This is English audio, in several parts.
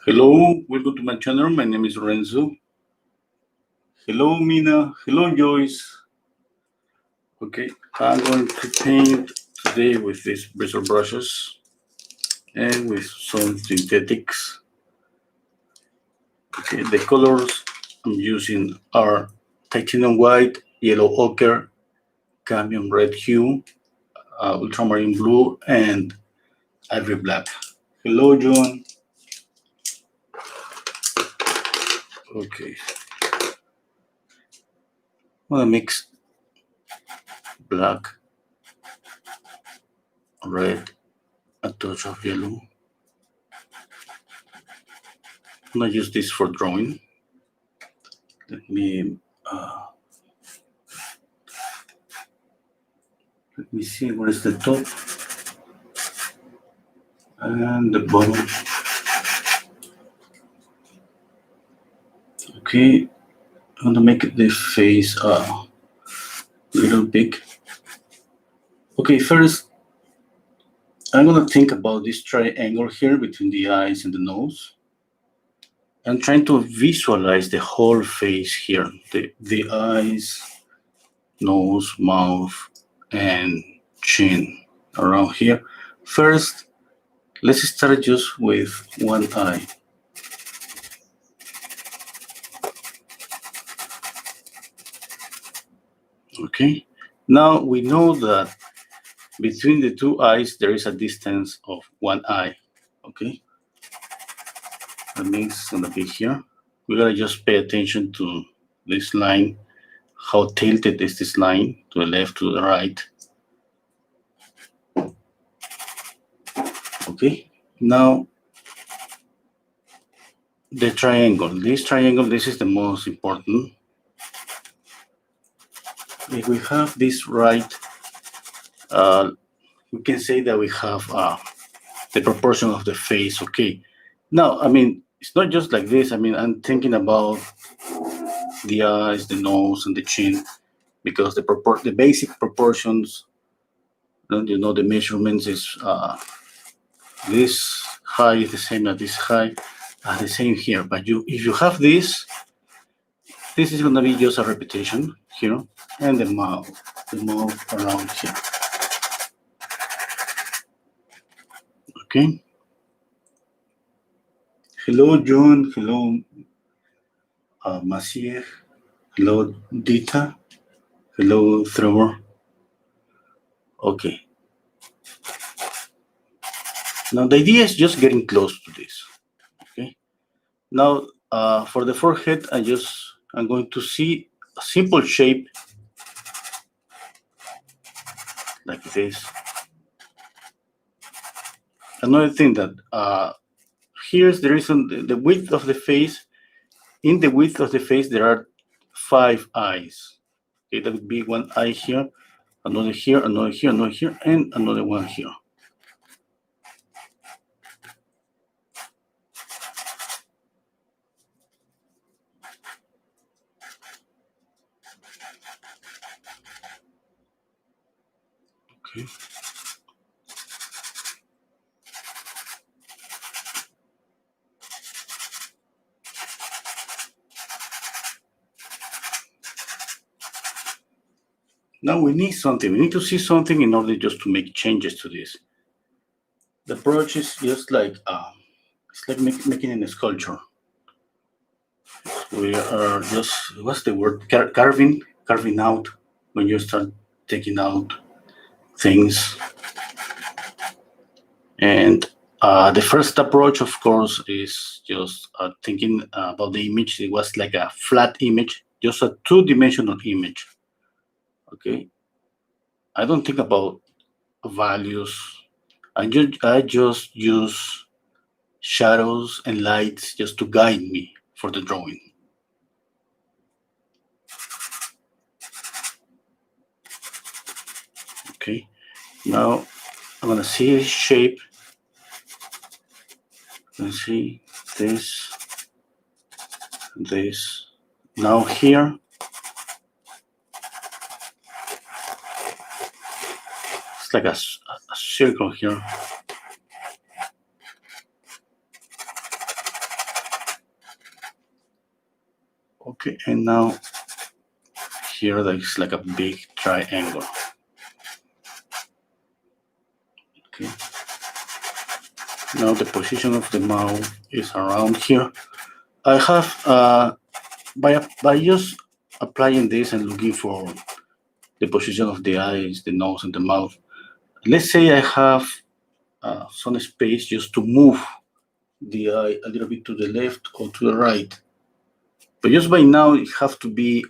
Hello, welcome to my channel. My name is Renso. Hello, Mina. Hello, Joyce. Okay, I'm going to paint today with these bristle brushes and with some synthetics. Okay, the colors I'm using are titanium white, yellow ochre, cadmium red hue, ultramarine blue, and ivory black. Hello, John. Okay, I'm gonna mix black, red, a touch of yellow. I'm gonna use this for drawing. Let me see what is the top and the bottom. Okay, I'm gonna make the face a little big. Okay, first I'm gonna think about this triangle here between the eyes and the nose. I'm trying to visualize the whole face here, the eyes, nose, mouth, and chin around here. First, let's start just with one eye. Okay, now we know that between the two eyes there is a distance of one eye. Okay, that means it's gonna be here. We gotta just pay attention to this line, how tilted is this line to the left, to the right. Okay, now the triangle. This triangle, this is the most important. If we have this right, we can say that we have the proportion of the face. Okay, now I mean it's not just like this. I mean I'm thinking about the eyes, the nose, and the chin, because the basic proportions, the measurements is this height is the same as this height, the same here. But if you have this is gonna be just a repetition here, and the mouth around here. Okay. Hello, John. Hello, Masier. Hello, Dita. Hello, Trevor. Okay. Now the idea is just getting close to this. Okay. Now for the forehead, I'm going to see a simple shape like this. Another thing that here's the reason, the width of the face. In the width of the face, there are 5 eyes. Okay, that would be one eye here, another here, another here, another here, and another one here. Okay. Now we need something. We need to see something in order just to make changes to this. The approach is just like it's like making a sculpture. We are just, what's the word? Carving out. When you start taking out things. And the first approach, of course, is just thinking about the image. It was like a flat image, just a 2-dimensional image. Okay, I don't think about values. I just use shadows and lights just to guide me for the drawing. Okay, now I'm gonna see a shape. Let's see this. Now here, it's like a circle here. Okay, and now here there's like a big triangle. Okay. Now the position of the mouth is around here. I have by just applying this and looking for the position of the eyes, the nose, and the mouth. Let's say I have some space just to move the eye a little bit to the left or to the right. But just by now, you have to be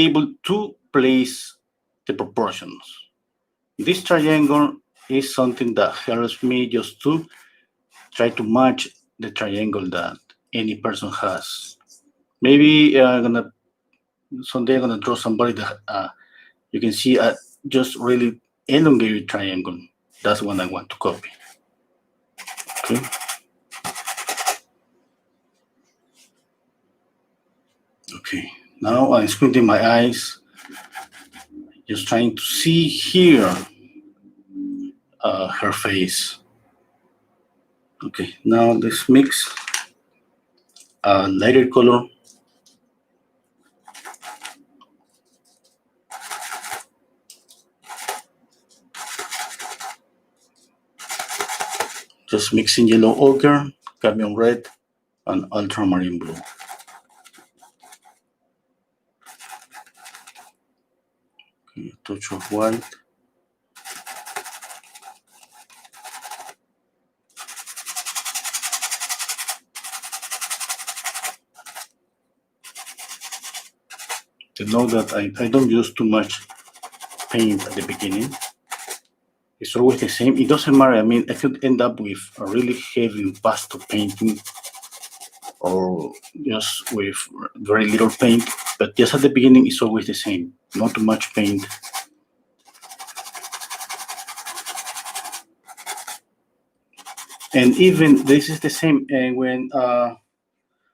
able to place the proportions. This triangle is something that helps me just to try to match the triangle that any person has. Maybe someday I'm gonna draw somebody that you can see a just really elongated triangle. That's what I want to copy. Okay. Okay. Now I'm squinting my eyes, just trying to see here her face. Okay. Now let's mix a lighter color. Just mixing yellow ochre, cadmium red, and ultramarine blue. Okay, a touch of white. To know that I don't use too much paint at the beginning. It's always the same. It doesn't matter. I mean, I could end up with a really heavy pastel painting or just with very little paint, but just at the beginning, it's always the same. Not too much paint. And even this is the same when,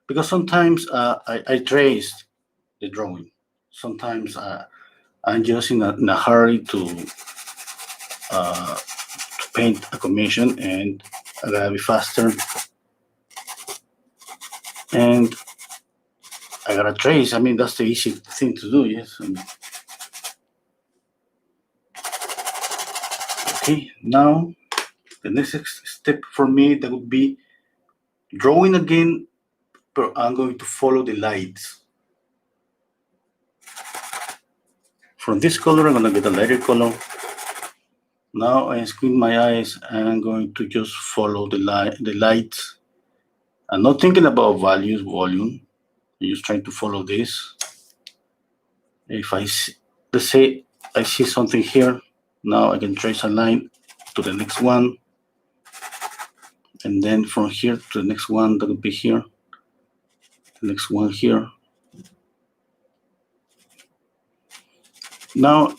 because sometimes I trace the drawing. Sometimes I'm just in a hurry to paint a commission, and I gotta be faster. And I gotta trace. I mean, that's the easy thing to do, yes. Okay, now the next step for me, that would be drawing again, but I'm going to follow the lights. From this color, I'm gonna get a lighter color. Now I squint my eyes and I'm going to just follow the lights. I'm not thinking about values, volume. I'm just trying to follow this. If I see, let's say I see something here, now I can trace a line to the next one. And then from here to the next one, that would be here. The next one here. Now,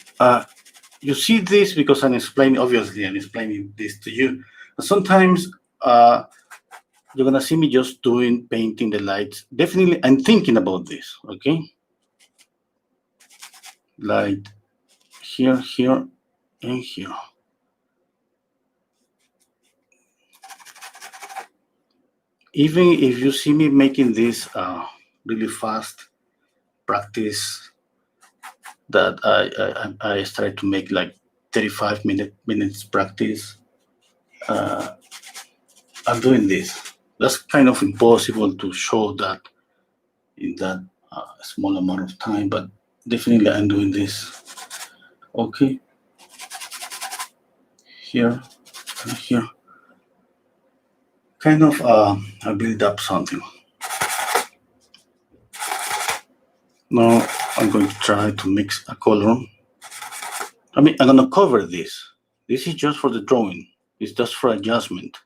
you see this because obviously I'm explaining this to you. Sometimes you're gonna see me just painting the lights. Definitely, I'm thinking about this, okay? Light here, here, and here. Even if you see me making this really fast practice, that I started to make like 35 minutes practice, I'm doing this. That's kind of impossible to show that in that small amount of time, but definitely I'm doing this. Okay, here and here. Kind of I build up something. Now I'm going to try to mix a color. I mean, I'm gonna cover this. This is just for the drawing. It's just for adjustment.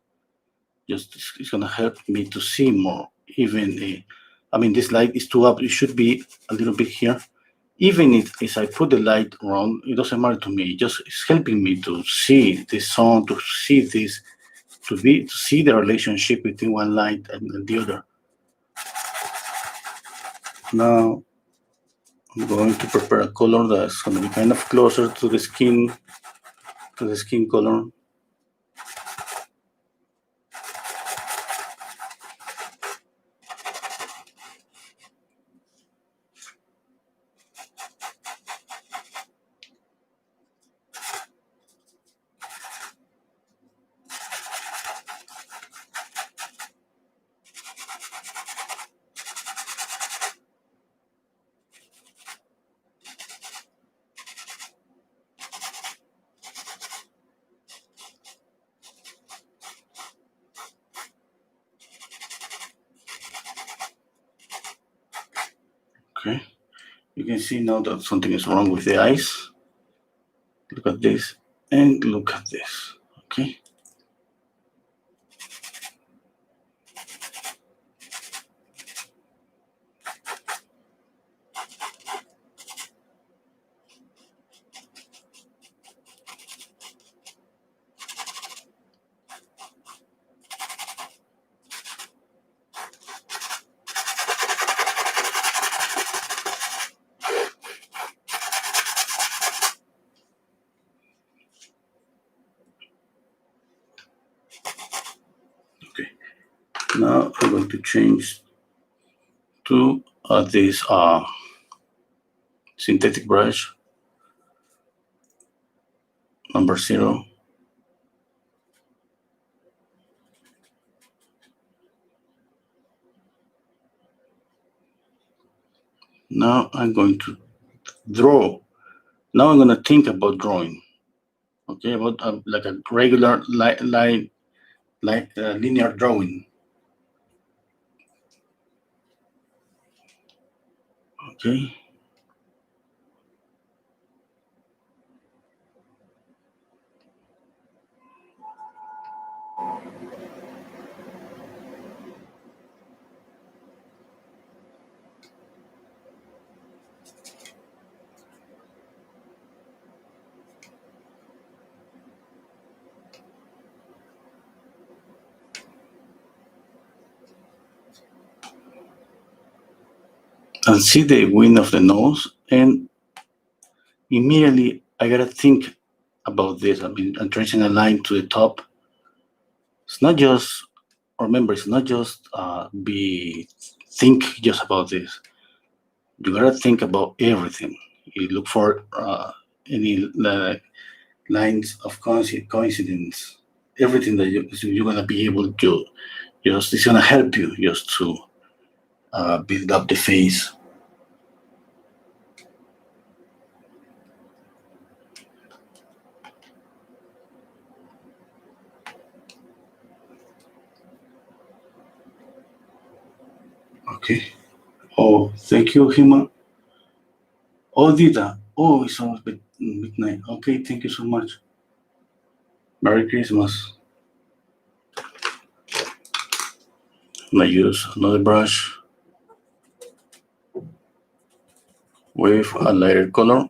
It's gonna help me to see more. Even I mean, this light is too up. It should be a little bit here. Even if I put the light wrong, it doesn't matter to me. It's helping me to see the sun, to see this, to see the relationship between one light and the other. Now I'm going to prepare a color that's going to be kind of closer to the skin color. You can see now that something is wrong with the eyes. Look at this and look at this, okay? Okay, now I'm going to change to this synthetic brush, number 0. Now I'm going to draw. Now I'm going to think about drawing, okay, about like a regular linear drawing. Okay. And see the wind of the nose, and immediately I gotta think about this. I mean, I'm tracing a line to the top. It's not just, remember, it's not just think just about this. You gotta think about everything. You look for any lines of coincidence. Everything that you're gonna be able to just, it's gonna help you just to build up the face. Okay. Oh, thank you, Hima. Oh, Dita. Oh, it's almost midnight. Okay, thank you so much. Merry Christmas. I use another brush with a lighter color.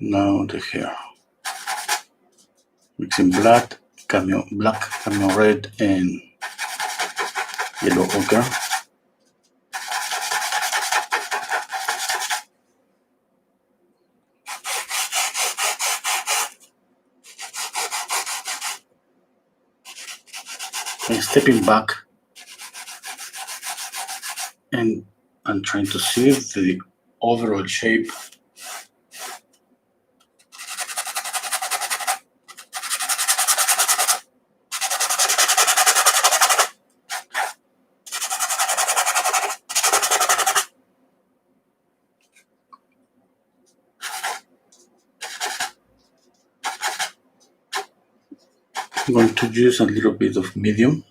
Now the hair. Mixing black, cameo red, and yellow ochre. And stepping back, and I'm trying to see the overall shape. I'm going to use a little bit of medium.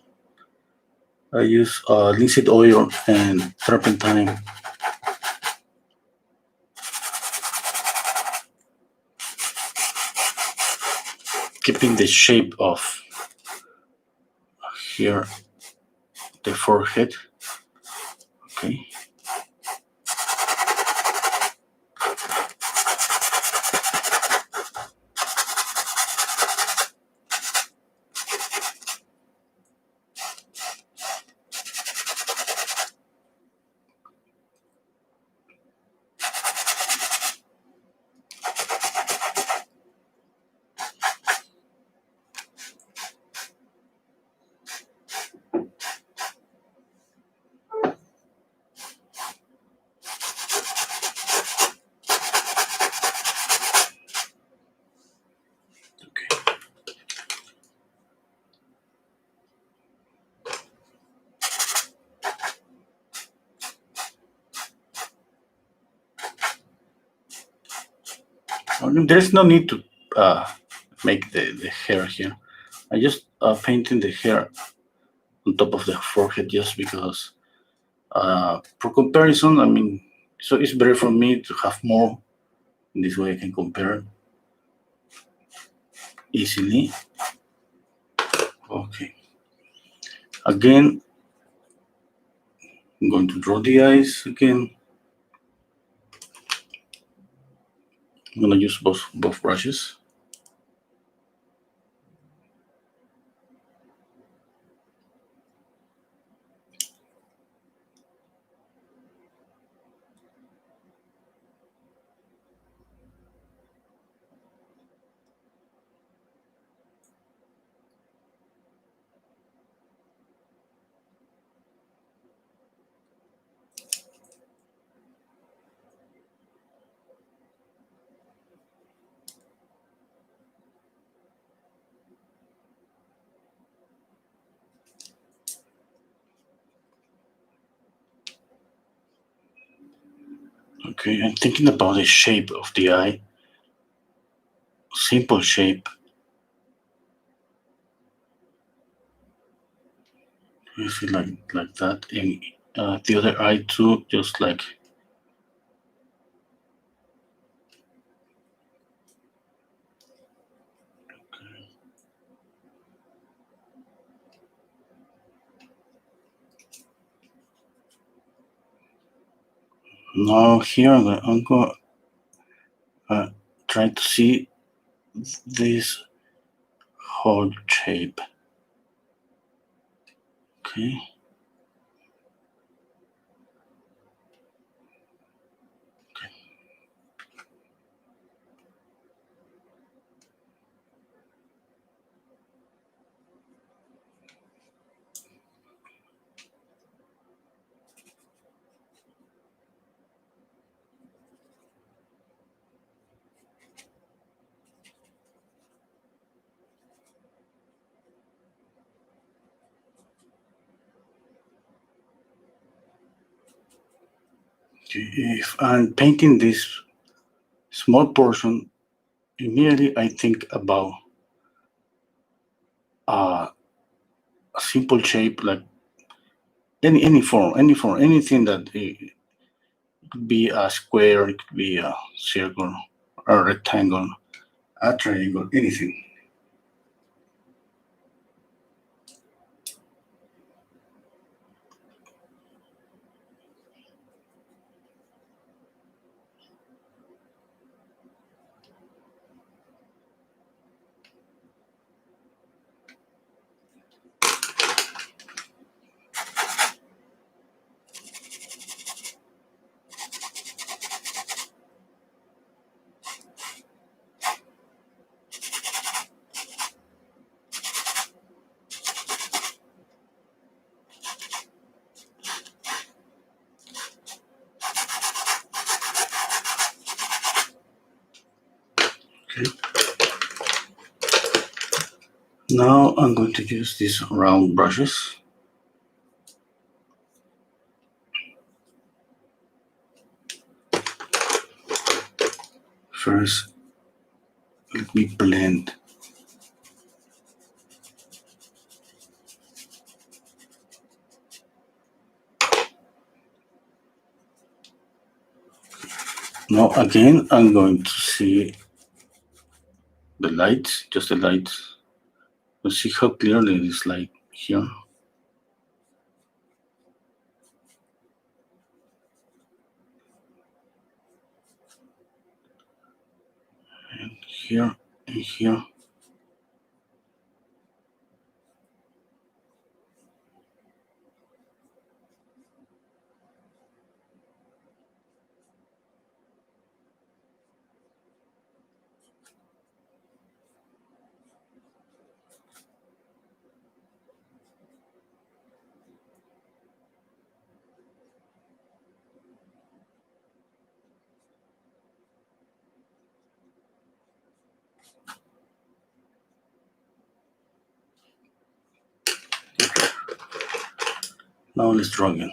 I use linseed oil and turpentine. Keeping the shape of here, the forehead. Okay. There's no need to make the hair here. I just painting the hair on top of the forehead just because for comparison, I mean, so it's better for me to have more. In this way I can compare easily. Okay. Again, I'm going to draw the eyes again. I'm gonna use both brushes. Okay, I'm thinking about the shape of the eye. Simple shape. You see, like that, and the other eye too, just like. Now here I'm going to try to see this whole shape. Okay. If I'm painting this small portion, immediately I think about a simple shape, like any form, anything that it could be a square, it could be a circle, a rectangle, a triangle, anything. Okay. Now I'm going to use these round brushes. First, let me blend. Now again, I'm going to see the lights, just the lights. Let's see how clearly it is light here. And here and here. Now let's draw again.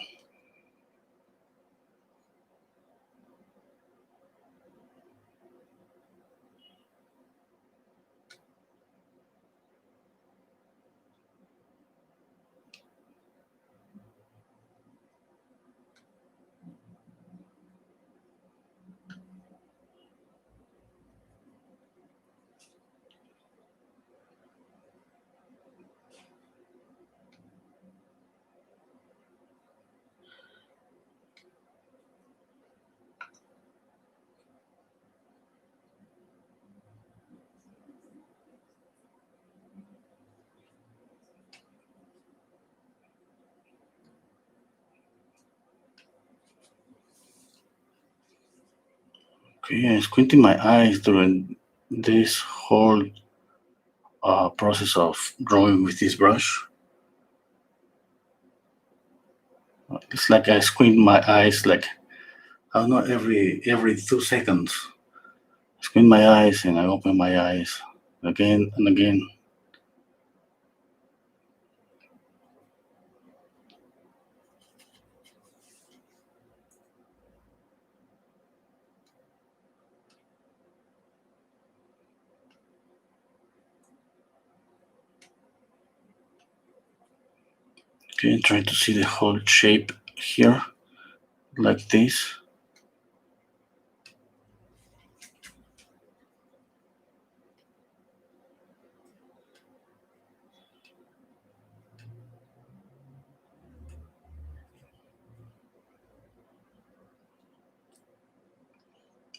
Okay, I'm squinting my eyes during this whole process of drawing with this brush. It's like I squint my eyes, like I don't know, every 2 seconds. I squint my eyes and I open my eyes again and again. Okay, and try to see the whole shape here, like this.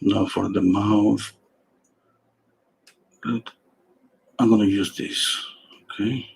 Now for the mouth, I'm gonna use this, okay?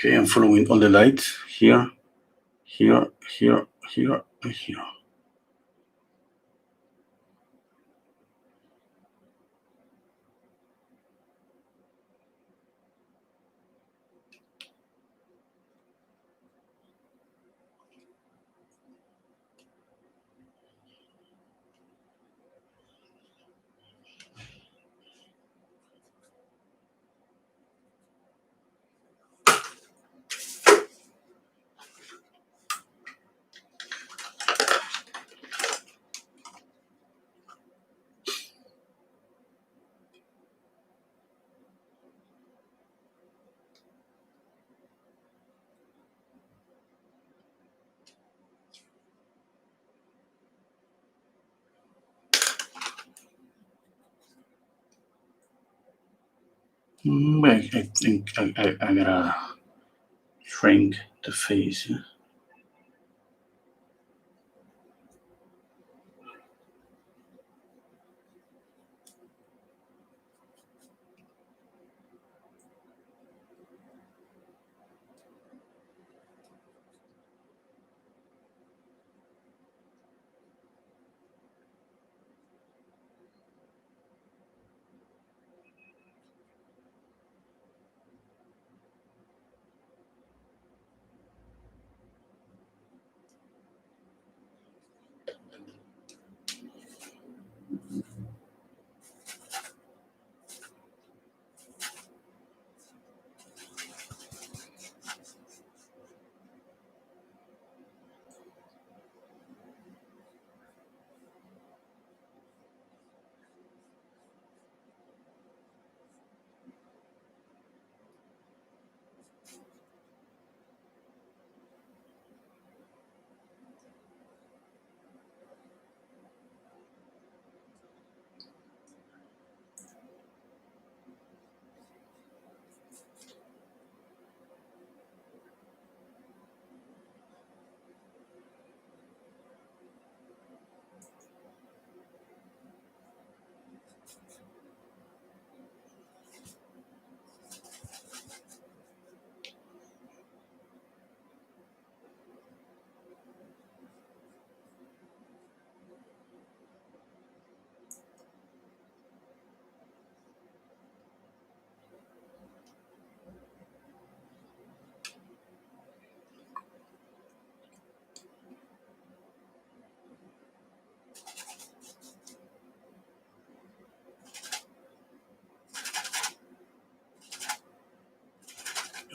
Okay, I'm following all the lights here, here, here, here, and here. I think I gotta shrink the face. Yeah?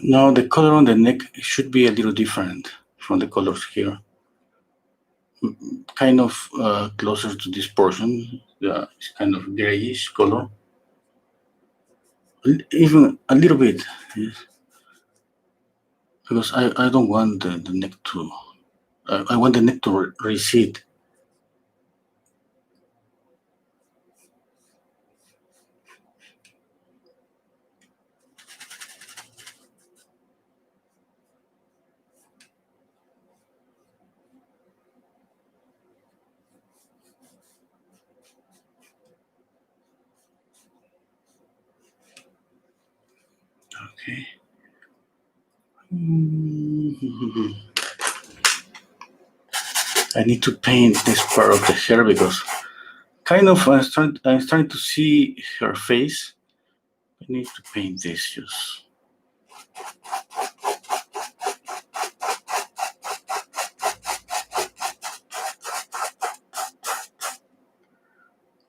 Now the color on the neck should be a little different from the colors here. Kind of closer to this portion. It's kind of grayish color. Even a little bit. Yes. Because I don't want the neck to... I want the neck to recede. Okay. I need to paint this part of the hair because kind of I'm starting to see her face. I need to paint this just.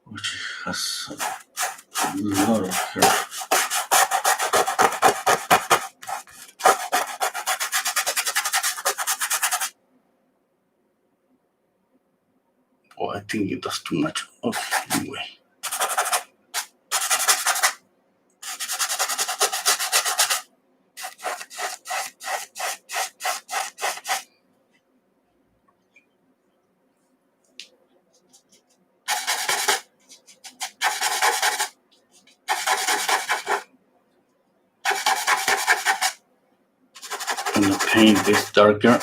Which has a lot of hair. Oh, I think it does too much. Okay, anyway. I'm gonna paint this darker.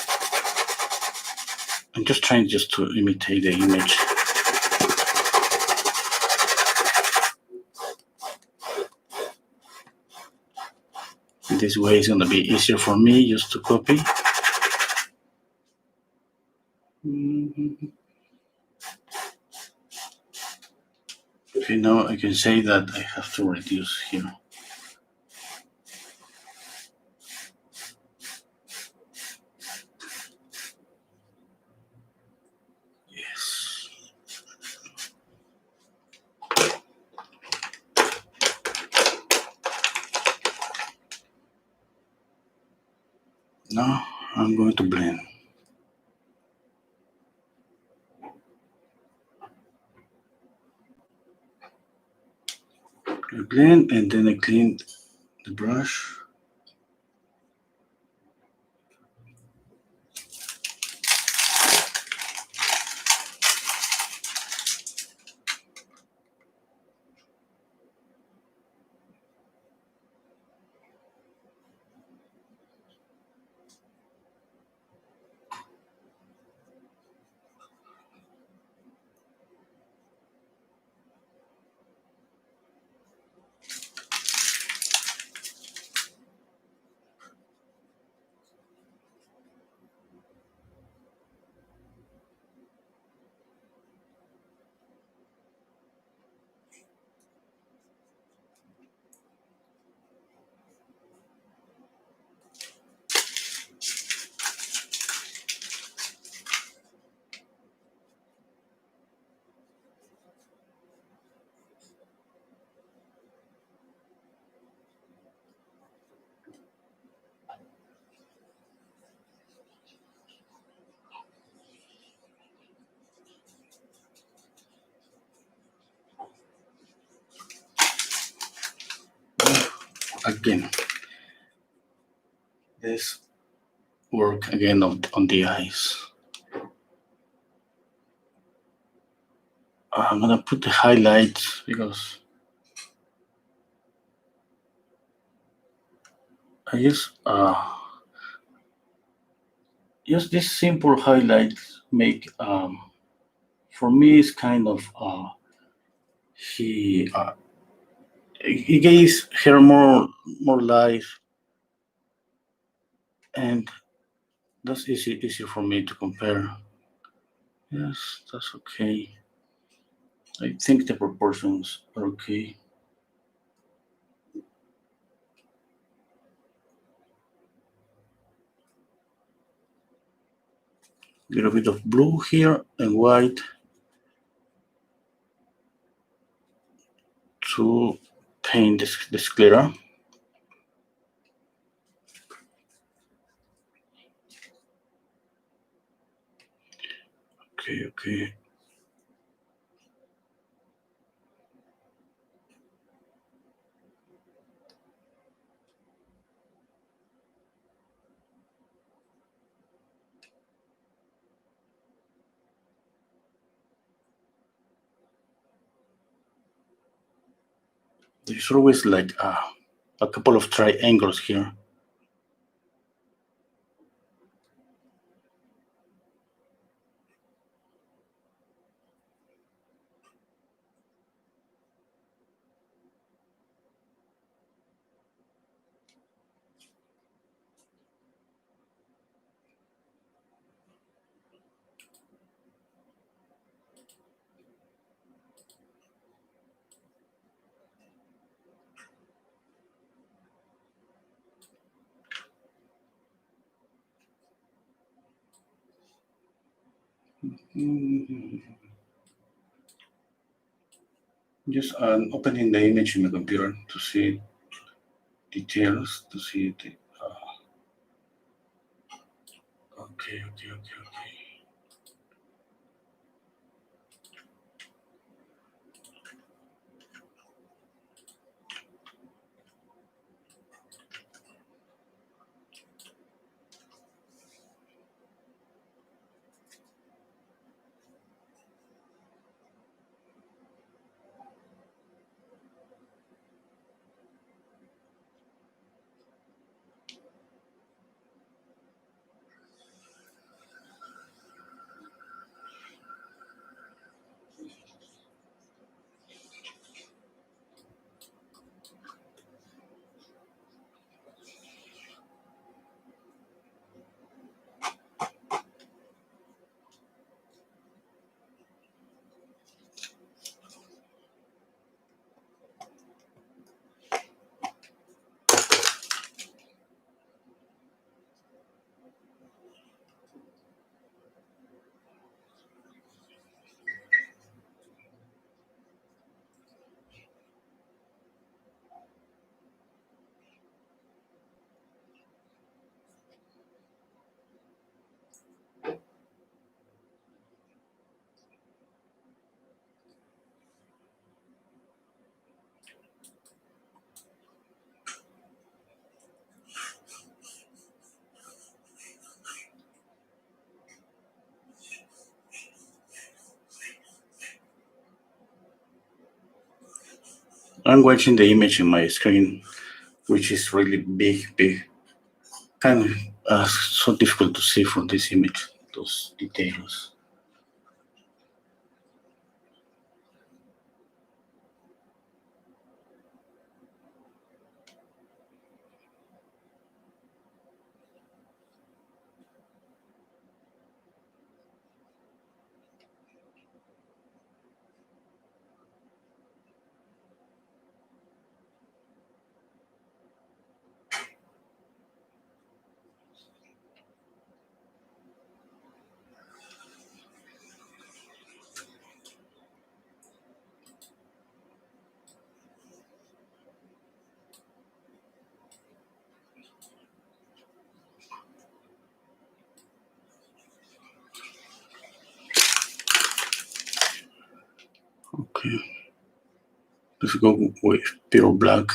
I'm just trying to imitate the image. This way it's gonna be easier for me just to copy. Okay, now I can say that I have to reduce here. Yes. Now I'm going to blend. I blend and then I clean the brush. Again, let's work again on the eyes. I'm gonna put the highlights because I just this simple highlights make for me it's kind of it gives her more life, and that's easy for me to compare. Yes, that's okay. I think the proportions are okay. A little bit of blue here and white to paint the sclera. Okay. There's always like a couple of triangles here. Just opening the image in the computer to see details, to see the. Okay. I'm watching the image in my screen, which is really big. Kind of so difficult to see from this image, those details. Okay, let's go with pure black.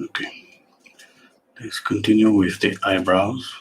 Okay, let's continue with the eyebrows.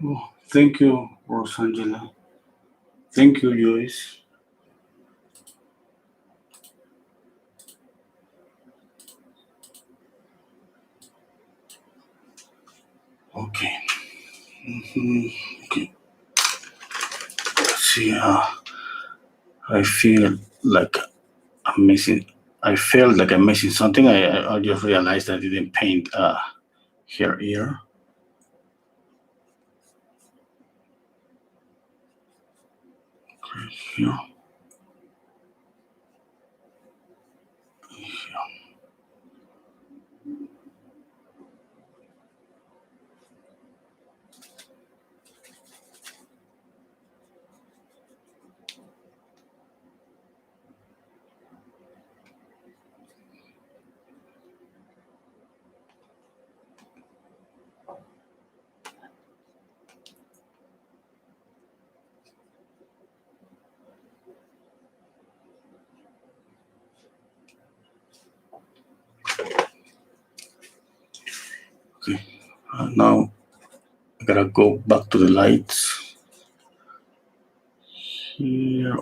Oh, thank you, Rosangela. Thank you, Joyce. Okay. Okay. Let's see. I feel like I'm missing. I felt like I'm missing something. I just realized I didn't paint her ear. Okay, here. Okay. Now I gotta go back to the lights. Here.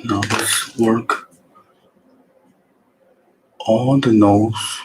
Now let's work on the nose.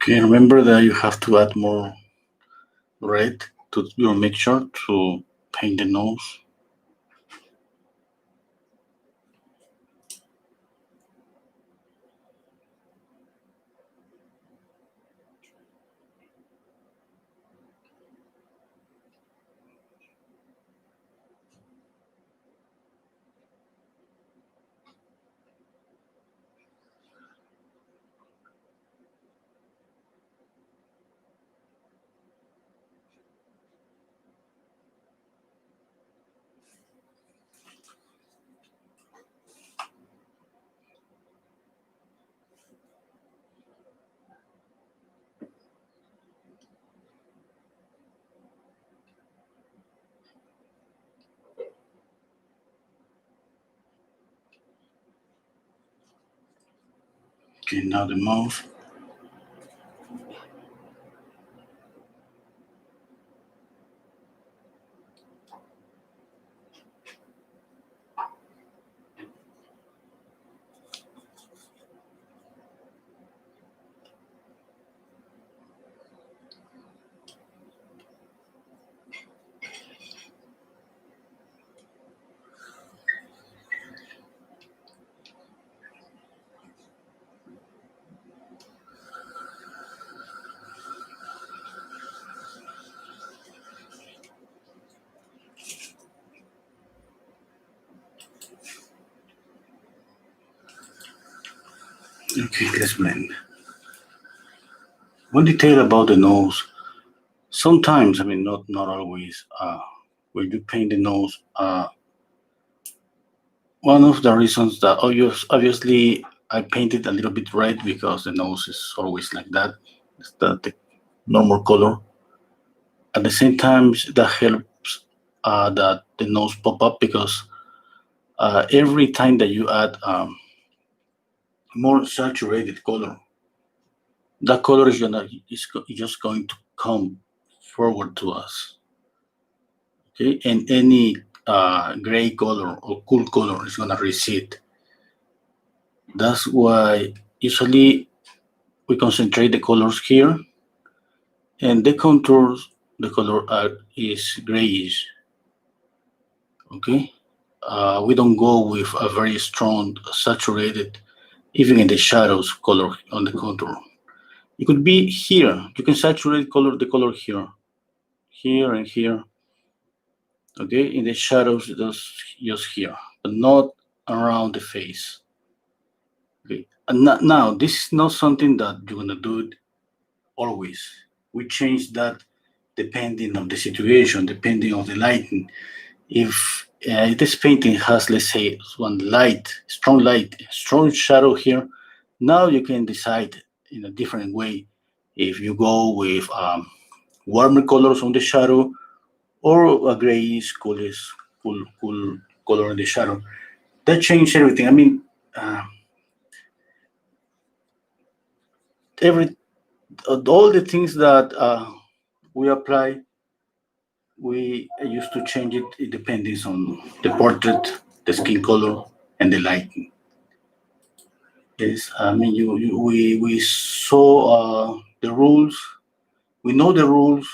Okay, remember that you have to add more red to your mixture to paint the nose. Okay, now the mouth. Okay, let's blend. One detail about the nose. Sometimes, not always. When you paint the nose, one of the reasons that obviously I painted a little bit red because the nose is always like that. It's the normal color. At the same time, that helps that the nose pop up because every time that you add more saturated color, that color is just going to come forward to us. Okay, and any gray color or cool color is gonna recede. That's why usually we concentrate the colors here, and the contours, the color is grayish. Okay, we don't go with a very strong saturated, even in the shadows color on the contour. It could be here. You can saturate the color here, here and here. Okay, in the shadows, just here, but not around the face. Okay, and now this is not something that you're gonna do it always. We change that depending on the situation, depending on the lighting. If this painting has, let's say, one light, strong shadow here, now you can decide in a different way if you go with warmer colors on the shadow or a grayish, cool color in the shadow. That changed everything. Every all the things that we apply, we used to change it depending on the portrait, the skin color, and the lighting. Yes, we saw the rules. We know the rules.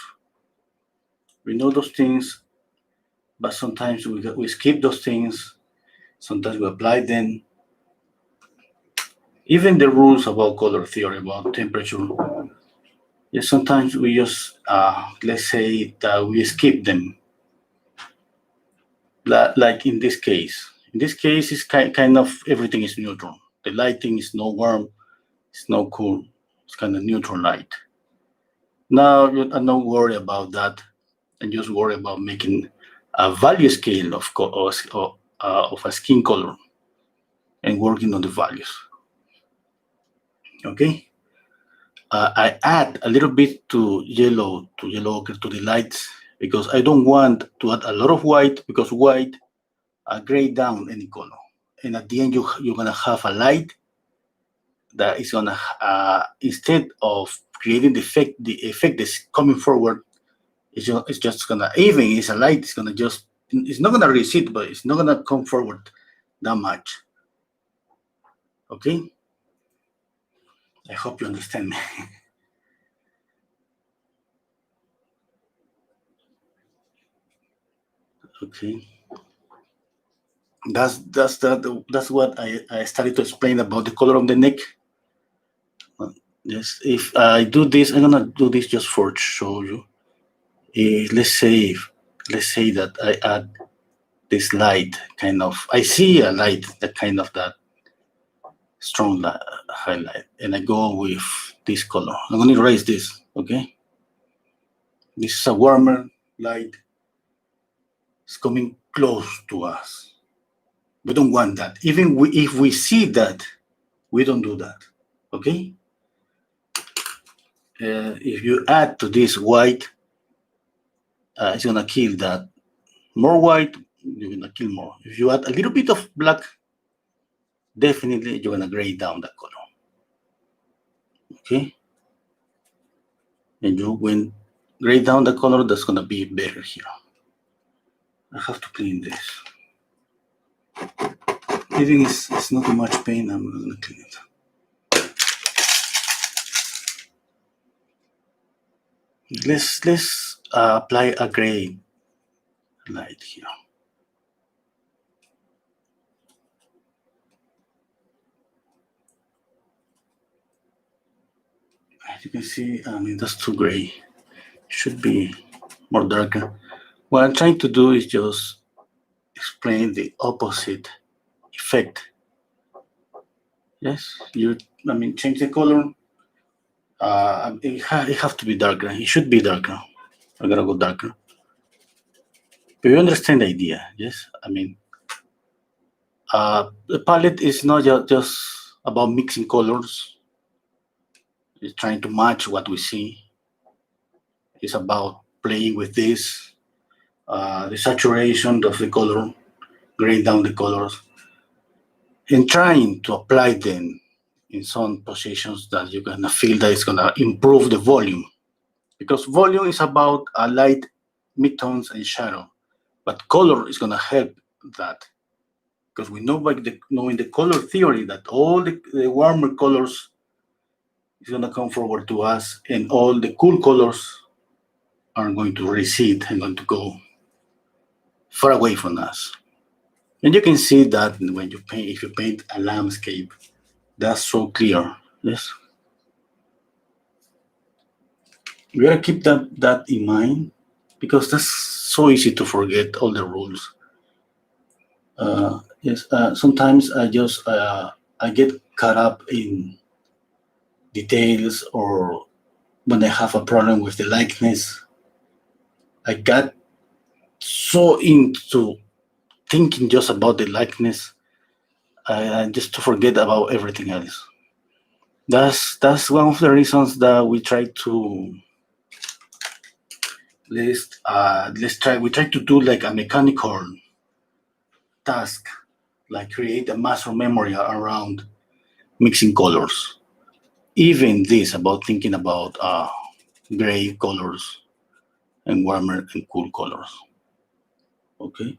We know those things, but sometimes we skip those things. Sometimes we apply them. Even the rules about color theory, about temperature, yes, sometimes we just, let's say that we skip them. Like in this case. In this case, it's kind of everything is neutral. The lighting is no warm, it's no cool. It's kind of neutral light. Now I'm not worried about that. I'm just worried about making a value scale of a skin color and working on the values. Okay. I add a little bit to yellow ochre to the lights because I don't want to add a lot of white because white gray down any color. And at the end, you're gonna have a light that is gonna instead of creating the effect that's coming forward, it's just gonna even it's a light. It's not gonna recede, but it's not gonna come forward that much. Okay, I hope you understand me. Okay, that's what I started to explain about the color of the neck. Yes, if I do this, I'm gonna do this just for show you. Let's say that I add this light kind of. I see a light that kind of that strong highlight, and I go with this color. I'm gonna erase this. Okay, this is a warmer light. It's coming close to us. We don't want that. Even if we see that, we don't do that. Okay. If you add to this white, it's gonna kill that. More white, you're gonna kill more. If you add a little bit of black, definitely you're gonna gray down that color. Okay, and you when gray down the color, that's gonna be better here. I have to clean this. Even it's not too much pain, I'm gonna clean it. Let's apply a gray light here. As you can see, that's too gray. It should be more darker. What I'm trying to do is just explain the opposite effect. Yes, change the color. It have to be darker. It should be darker. I gotta go darker. But you understand the idea, yes? The palette is not just about mixing colors. It's trying to match what we see. It's about playing with this, the saturation of the color, graying down the colors, and trying to apply them in some positions that you're gonna feel that it's gonna improve the volume. Because volume is about light, midtones, and shadow, but color is gonna help that. Because we know by knowing the color theory that all the warmer colors is gonna come forward to us, and all the cool colors are going to recede and going to go far away from us. And you can see that when you paint, if you paint a landscape, that's so clear. Yes, we gotta keep that in mind because that's so easy to forget all the rules. Yes, sometimes I get caught up in details, or when I have a problem with the likeness, I got so into thinking just about the likeness, just to forget about everything else. That's one of the reasons that we try to let's try we try to do like a mechanical task, like create a muscle memory around mixing colors. Even this about thinking about gray colors and warmer and cool colors. Okay.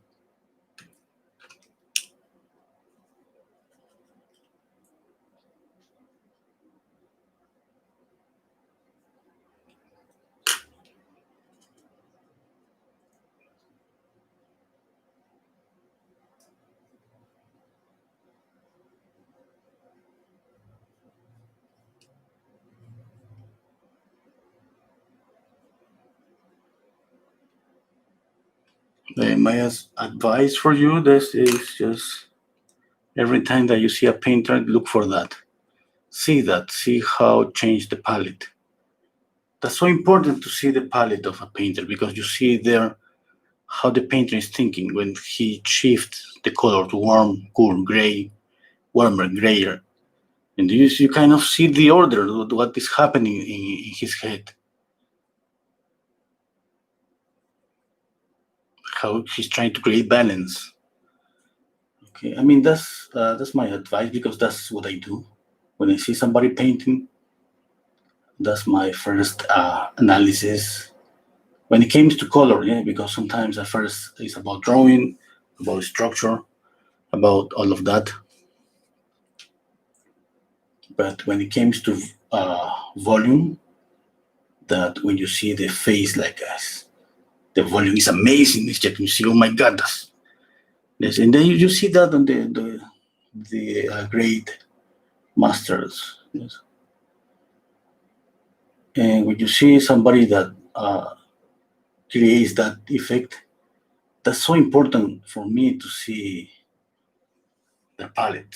My advice for you this is just every time that you see a painter, look for that. See that. See how change the palette. That's so important to see the palette of a painter because you see there how the painter is thinking when he shifts the color to warm, cool, gray, warmer, grayer. And you kind of see the order, what is happening in his head, how he's trying to create balance. Okay, I mean that's my advice because that's what I do when I see somebody painting. That's my first analysis when it comes to color. Yeah, because sometimes at first it's about drawing, about structure, about all of that. But when it comes to volume, that when you see the face like us, the volume is amazing. It's just you see, oh my god, that's yes, and then you see that on the great masters. Yes. And when you see somebody that creates that effect, that's so important for me to see the palette,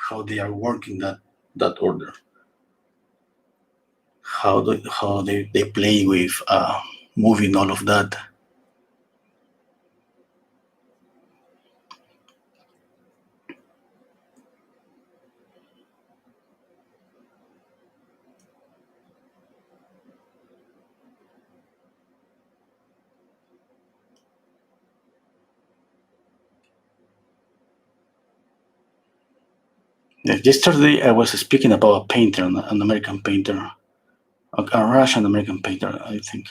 how they are working that order, how they play with moving all of that. Yesterday I was speaking about a painter, an American painter, a Russian American painter, I think.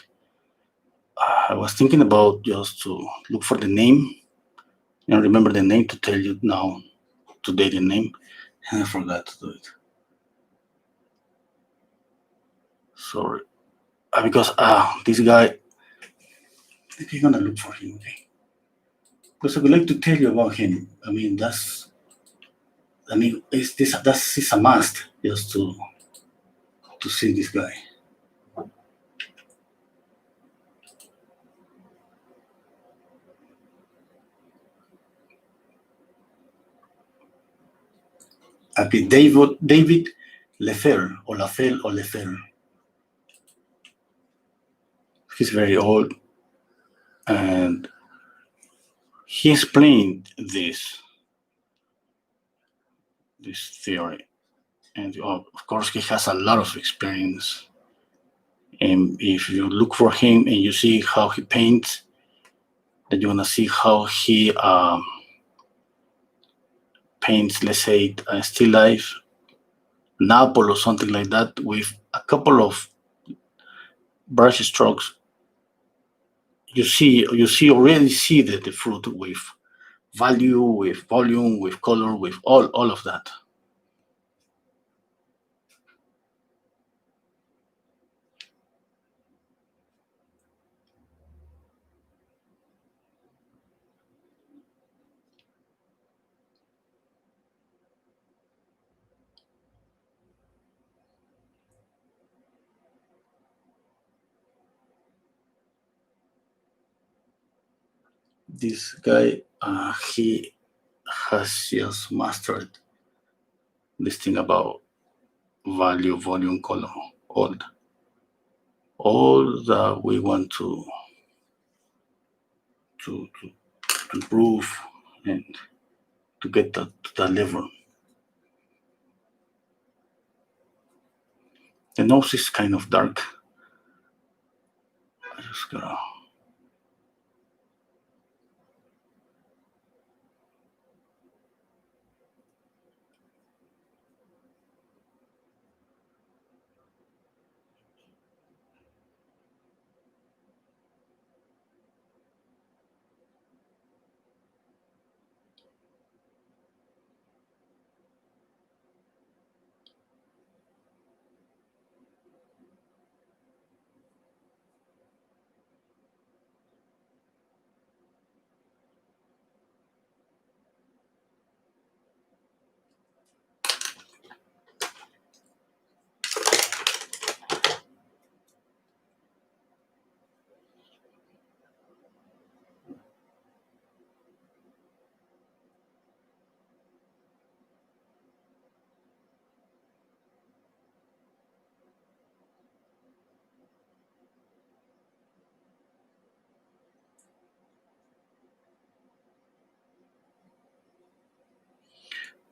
I was thinking about just to look for the name and remember the name to tell you now today the name, and I forgot to do it. Sorry. Because this guy, I think you're gonna look for him, okay? Because I would like to tell you about him. It's that's it's a must just to see this guy. Okay, David Lefebvre or Lafelle or Lefebvre. He's very old, and he explained this theory, and of course he has a lot of experience. And if you look for him and you see how he paints, then you're gonna see how he paints, let's say, a still life, Napoli or something like that, with a couple of brush strokes. You already see the fruit with value, with volume, with color, with all of that. This guy, he has just mastered this thing about value, volume, color, all all that we want to improve and to get that level. The nose is kind of dark. I just gotta.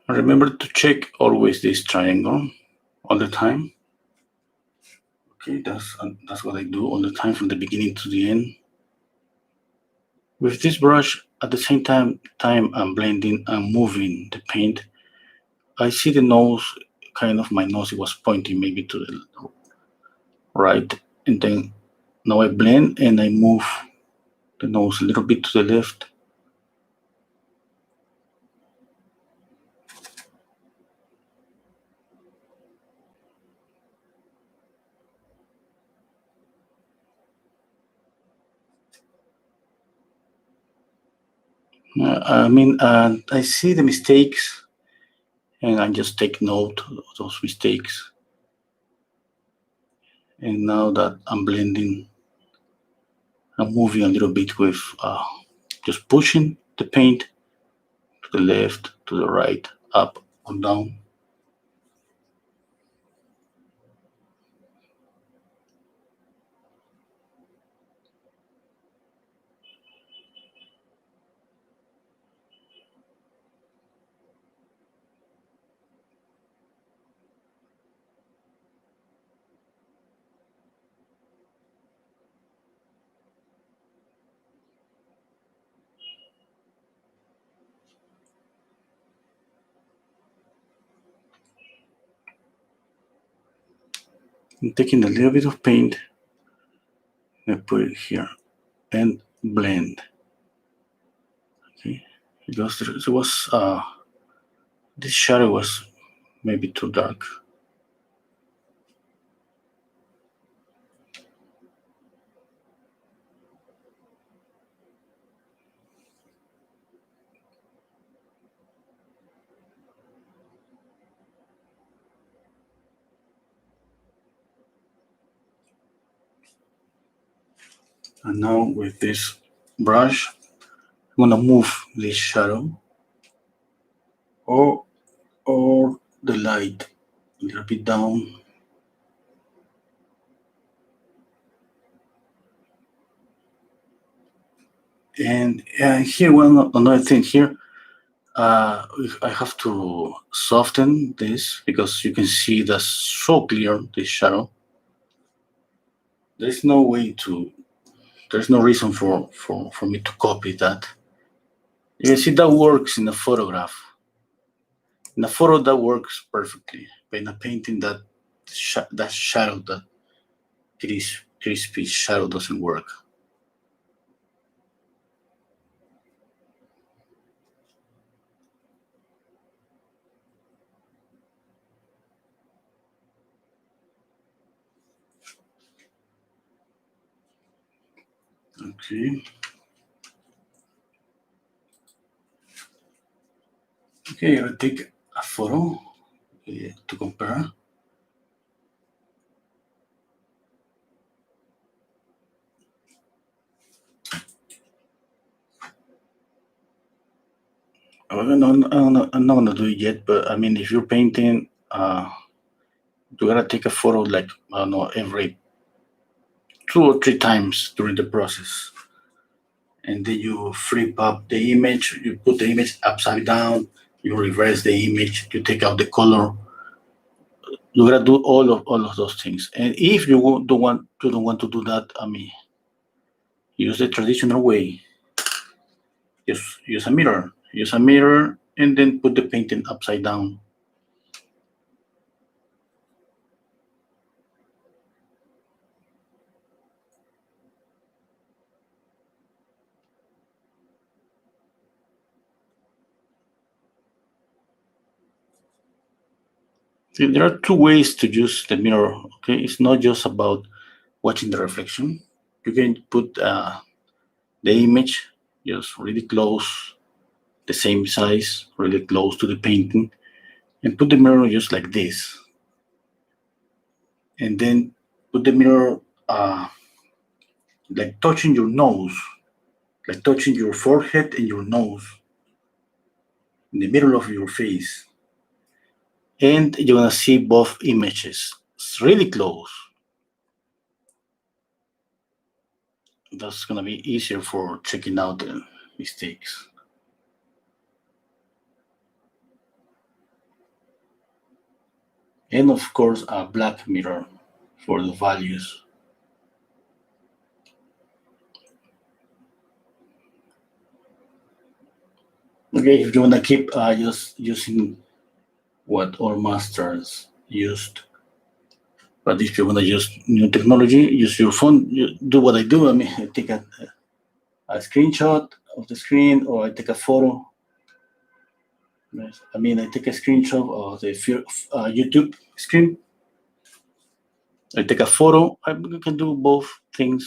Remember to check always this triangle all the time. Okay, that's what I do all the time from the beginning to the end. With this brush, at the same time I'm blending and moving the paint, I see the nose, kind of my nose, it was pointing maybe to the right, and then now I blend and I move the nose a little bit to the left. I see the mistakes and I just take note of those mistakes. And now that I'm blending, I'm moving a little bit with just pushing the paint to the left, to the right, up or down. I'm taking a little bit of paint and I put it here and blend. Okay, because there was this shadow was maybe too dark. And now with this brush, I'm gonna move this shadow or the light a little bit down. And here, another thing here, I have to soften this because you can see that's so clear, this shadow. There's no way to, there's no reason for me to copy that. You can see that works in a photograph. In a photo, that works perfectly. But in a painting, that shadow, that crispy shadow doesn't work. Okay. Okay, I'll take a photo to compare. I'm not gonna do it yet, but I mean, if you're painting, you gotta take a photo like, I don't know, every 2 or 3 times during the process. And then you flip up the image, you put the image upside down, you reverse the image, you take out the color. You gotta do all of those things. And if you don't want to do that, I mean, use the traditional way. Just use a mirror. Use a mirror and then put the painting upside down. See, there are 2 ways to use the mirror. Okay, it's not just about watching the reflection. You can put the image just really close, the same size, really close to the painting, and put the mirror just like this. And then put the mirror like touching your nose, like touching your forehead and your nose, in the middle of your face. And you're gonna see both images. It's really close. That's gonna be easier for checking out the mistakes. and of course a black mirror for the values. Okay, if you want to keep just using what our masters used, but if you want to use new technology, use your phone. You do what I do. I mean, I take a screenshot of the screen, or I take a photo. Yes. I mean, I take a screenshot of the YouTube screen. I take a photo. I can do both things,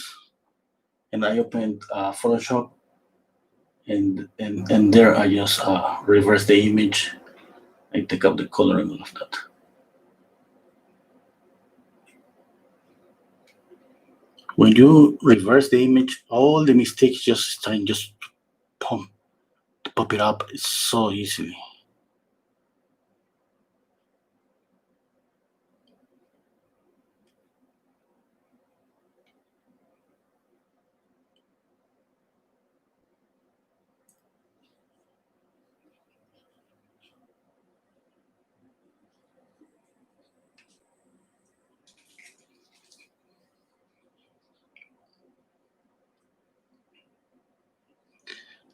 and I open Photoshop, and there I just reverse the image. I take up the color and all of that. When you reverse the image, all the mistakes just start just pump to pop it up so easily.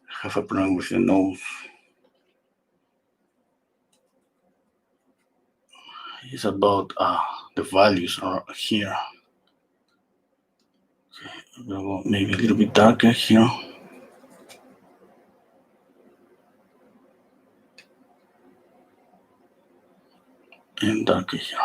I have a problem with the nose. It's about the values are here. Okay, maybe a little bit darker here. And darker here.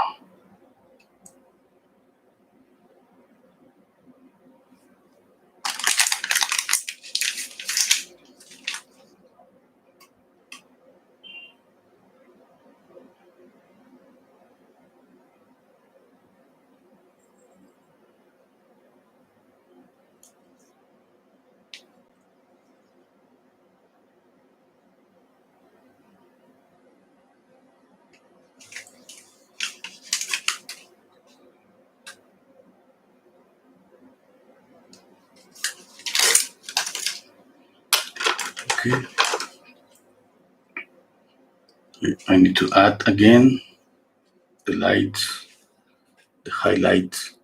Okay. I need to add again the lights, the highlights.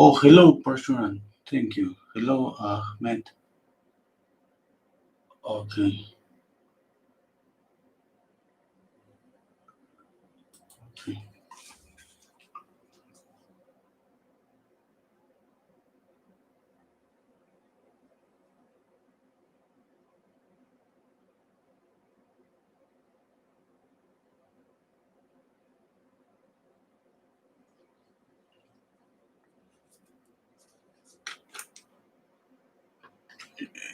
Oh, hello, Parshuran. Thank you. Hello, Ahmed. Okay. Okay.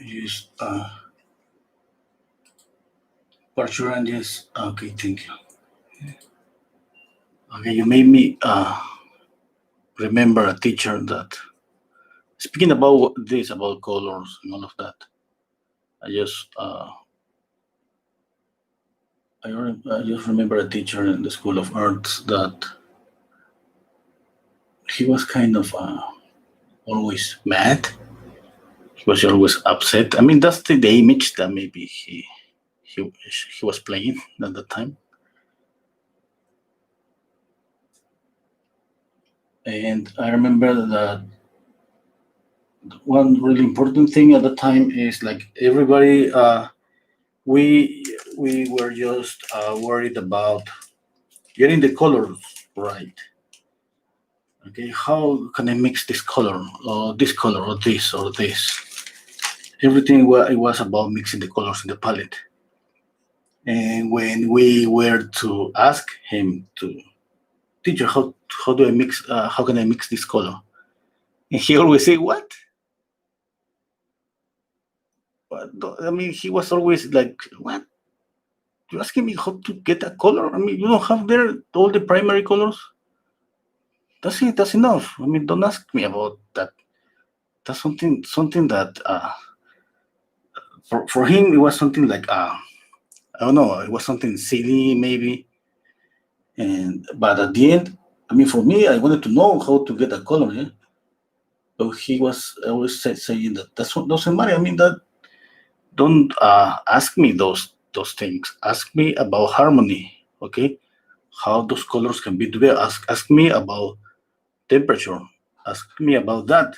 Yes, Parshuran, yes. Okay, thank you. Okay, you made me remember a teacher that Speaking about this, about colors and all of that, I just I just remember a teacher in the School of Arts that he was kind of always mad. He was always upset. I mean, that's the image that maybe he was playing at the time. And I remember that one really important thing at the time is like everybody we we were just worried about getting the colors right. Okay, how can I mix this color or this color or this or this? Everything it was about mixing the colors in the palette. And when we were to ask him to teacher, how do I mix? How can I mix this color? And he always say, "What? I mean, he was always like, what? You asking me how to get a color? I mean, you don't have there all the primary colors. That's it. That's enough. I mean, don't ask me about that. That's something that for him it was something like I don't know. It was something silly maybe. And but at the end, I mean, for me, I wanted to know how to get a color. Yeah? So he was always saying that that's what doesn't matter. I mean, that don't ask me those things. Ask me about harmony. Okay, how those colors can be together. Ask me about temperature. Ask me about that.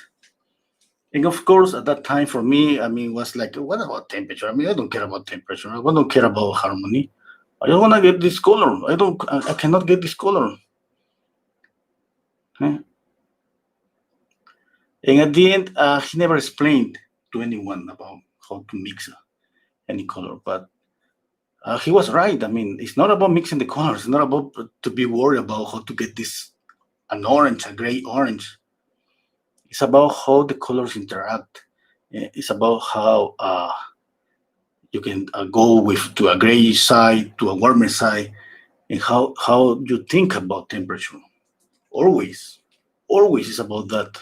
And of course, at that time for me, I mean, was like, what about temperature? I mean, I don't care about temperature. I don't care about harmony. I just want to get this color. I cannot get this color. Eh? And at the end, he never explained to anyone about how to mix any color. But he was right. I mean, it's not about mixing the colors. It's not about to be worried about how to get this an orange, a gray orange. It's about how the colors interact. It's about how you can go with to a gray side to a warmer side, and how you think about temperature. Always, always is about that.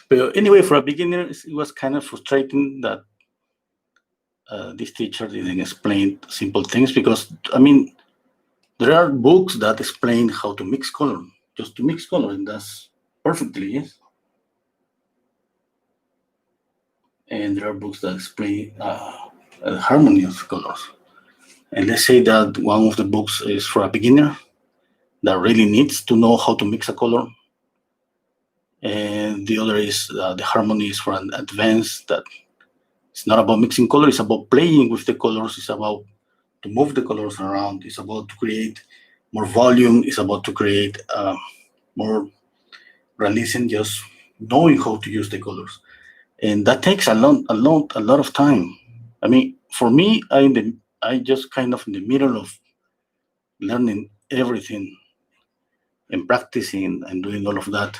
But anyway, for a beginner, it was kind of frustrating that this teacher didn't explain simple things because I mean there are books that explain how to mix color, just to mix color, and that's perfectly yes. And there are books that explain harmony of colors. And let's say that one of the books is for a beginner that really needs to know how to mix a color, and the other is the harmony is for an advanced that it's not about mixing color, it's about playing with the colors, it's about to move the colors around, it's about to create more volume, it's about to create more realism, just knowing how to use the colors. And that takes a lot of time. I mean, for me, I just kind of in the middle of learning everything and practicing and doing all of that.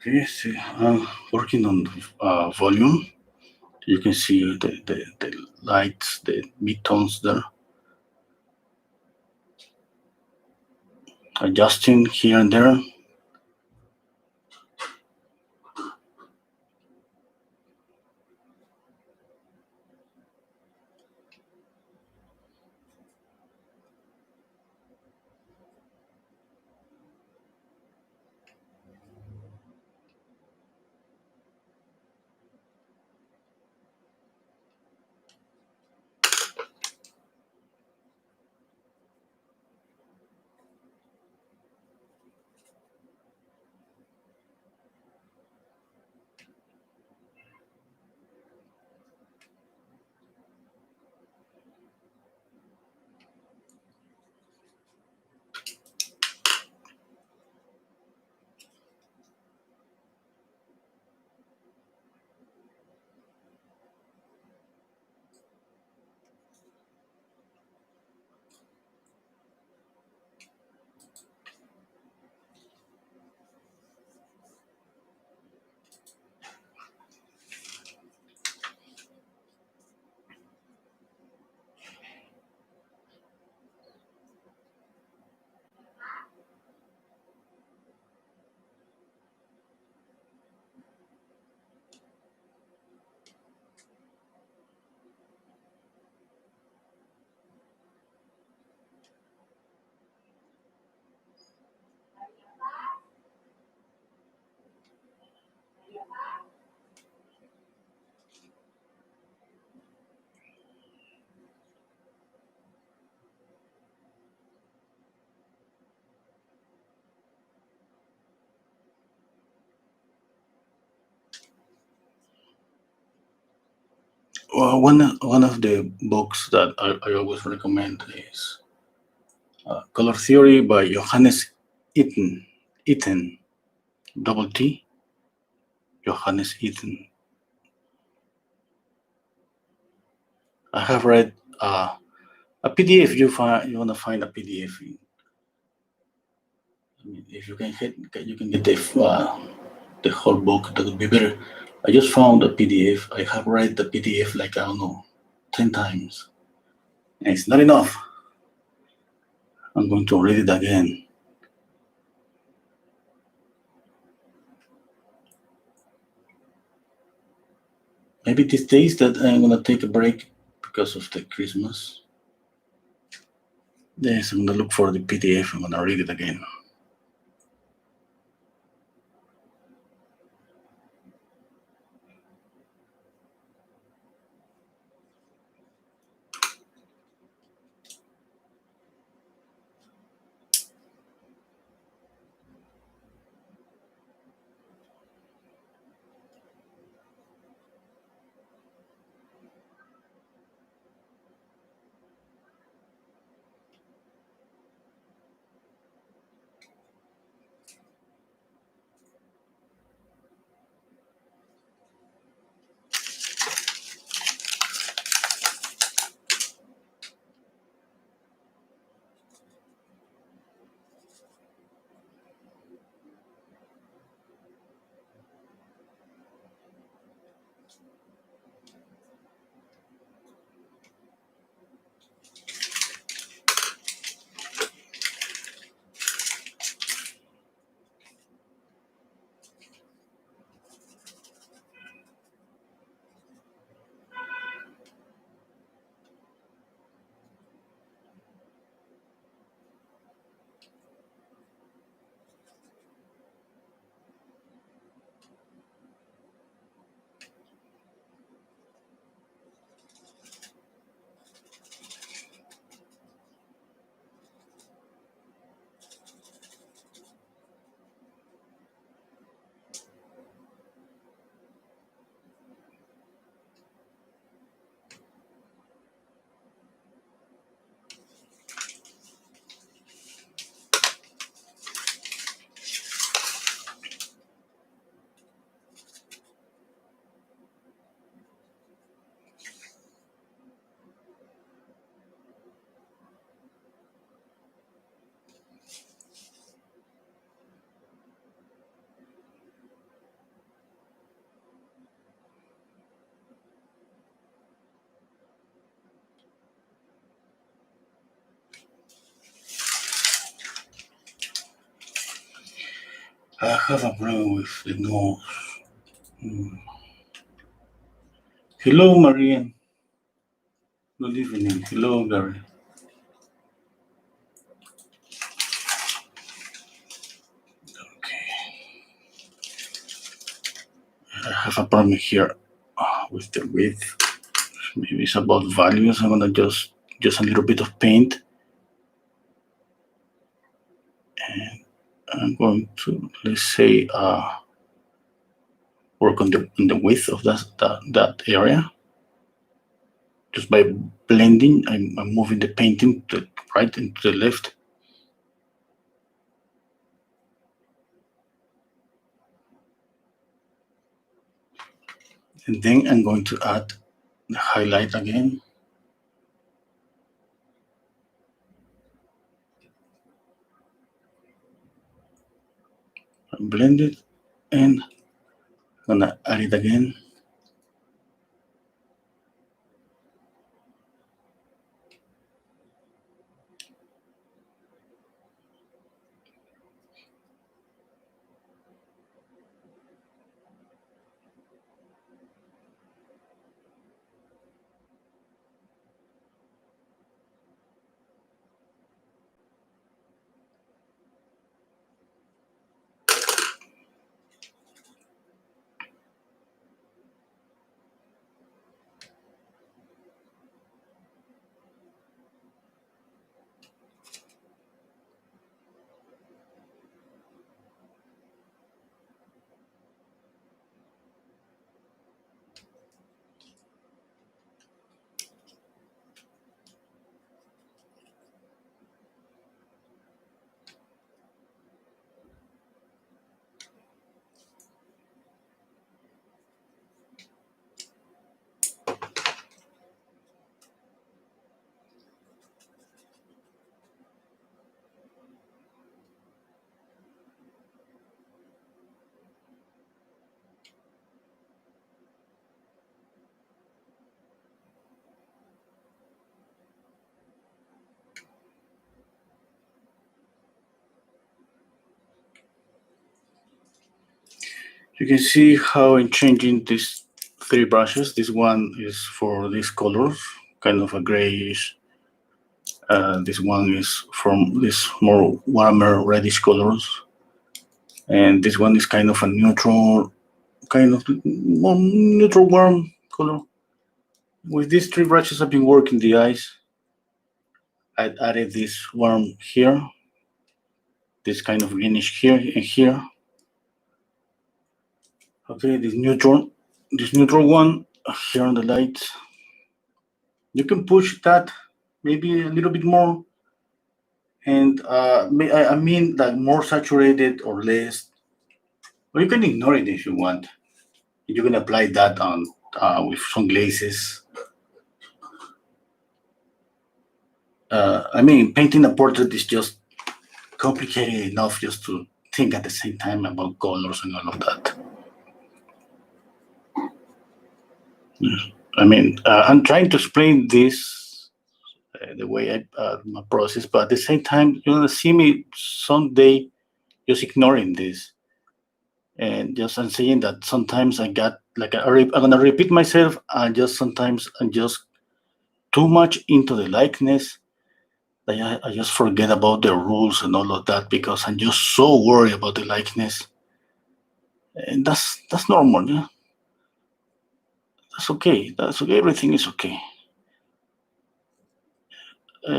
Okay, so I'm working on volume. You can see the lights, the midtones there. Adjusting here and there. one of the books that I always recommend is Color Theory by Johannes Eaton. Eaton, double T, Johannes Eaton. I have read a PDF. You wanna find a PDF. If you can get the whole book. That would be better. I just found a PDF. I have read the PDF like I don't know 10 times. And it's not enough. I'm going to read it again. Maybe these days that I'm gonna take a break because of the Christmas. Yes, I'm gonna look for the PDF. I'm gonna read it again. I have a problem with the nose. Hello, Marian. Good evening. Hello, Gary. Okay. I have a problem here with the width. Maybe it's about values. I'm gonna just a little bit of paint. And I'm going to, let's say, work on the width of that area. Just by blending, I'm moving the painting to the right and to the left. And then I'm going to add the highlight again. Blend it, and I'm gonna add it again. You can see how I'm changing these three brushes. This one is for these colors, kind of a grayish. This one is from this more warmer reddish colors. And this one is kind of a neutral, kind of more neutral warm color. With these three brushes, I've been working the eyes. I added this warm here, this kind of greenish here and here. Okay, this neutral one here on the light. You can push that maybe a little bit more, and I mean like more saturated or less. Or you can ignore it if you want. You can apply that on with some glazes. I mean, painting a portrait is just complicated enough just to think at the same time about colors and all of that. I mean, I'm trying to explain this the way my process, but at the same time, you're gonna see me someday just ignoring this, and just I'm saying that sometimes I got like I'm gonna repeat myself, and just sometimes I'm just too much into the likeness that I just forget about the rules and all of that because I'm just so worried about the likeness, and that's normal. Yeah, that's okay. That's okay. Everything is okay.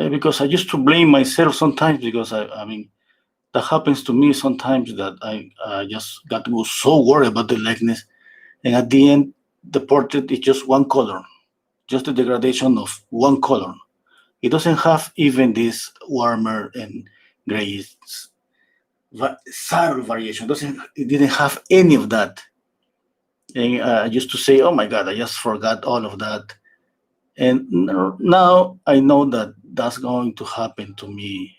Because I used to blame myself sometimes because I mean that happens to me sometimes that I just got to go so worried about the likeness, and at the end the portrait is just one color, just the degradation of one color. It doesn't have even this warmer and grayish subtle variation. It didn't have any of that. And I used to say, "Oh my God, I just forgot all of that." And now I know that that's going to happen to me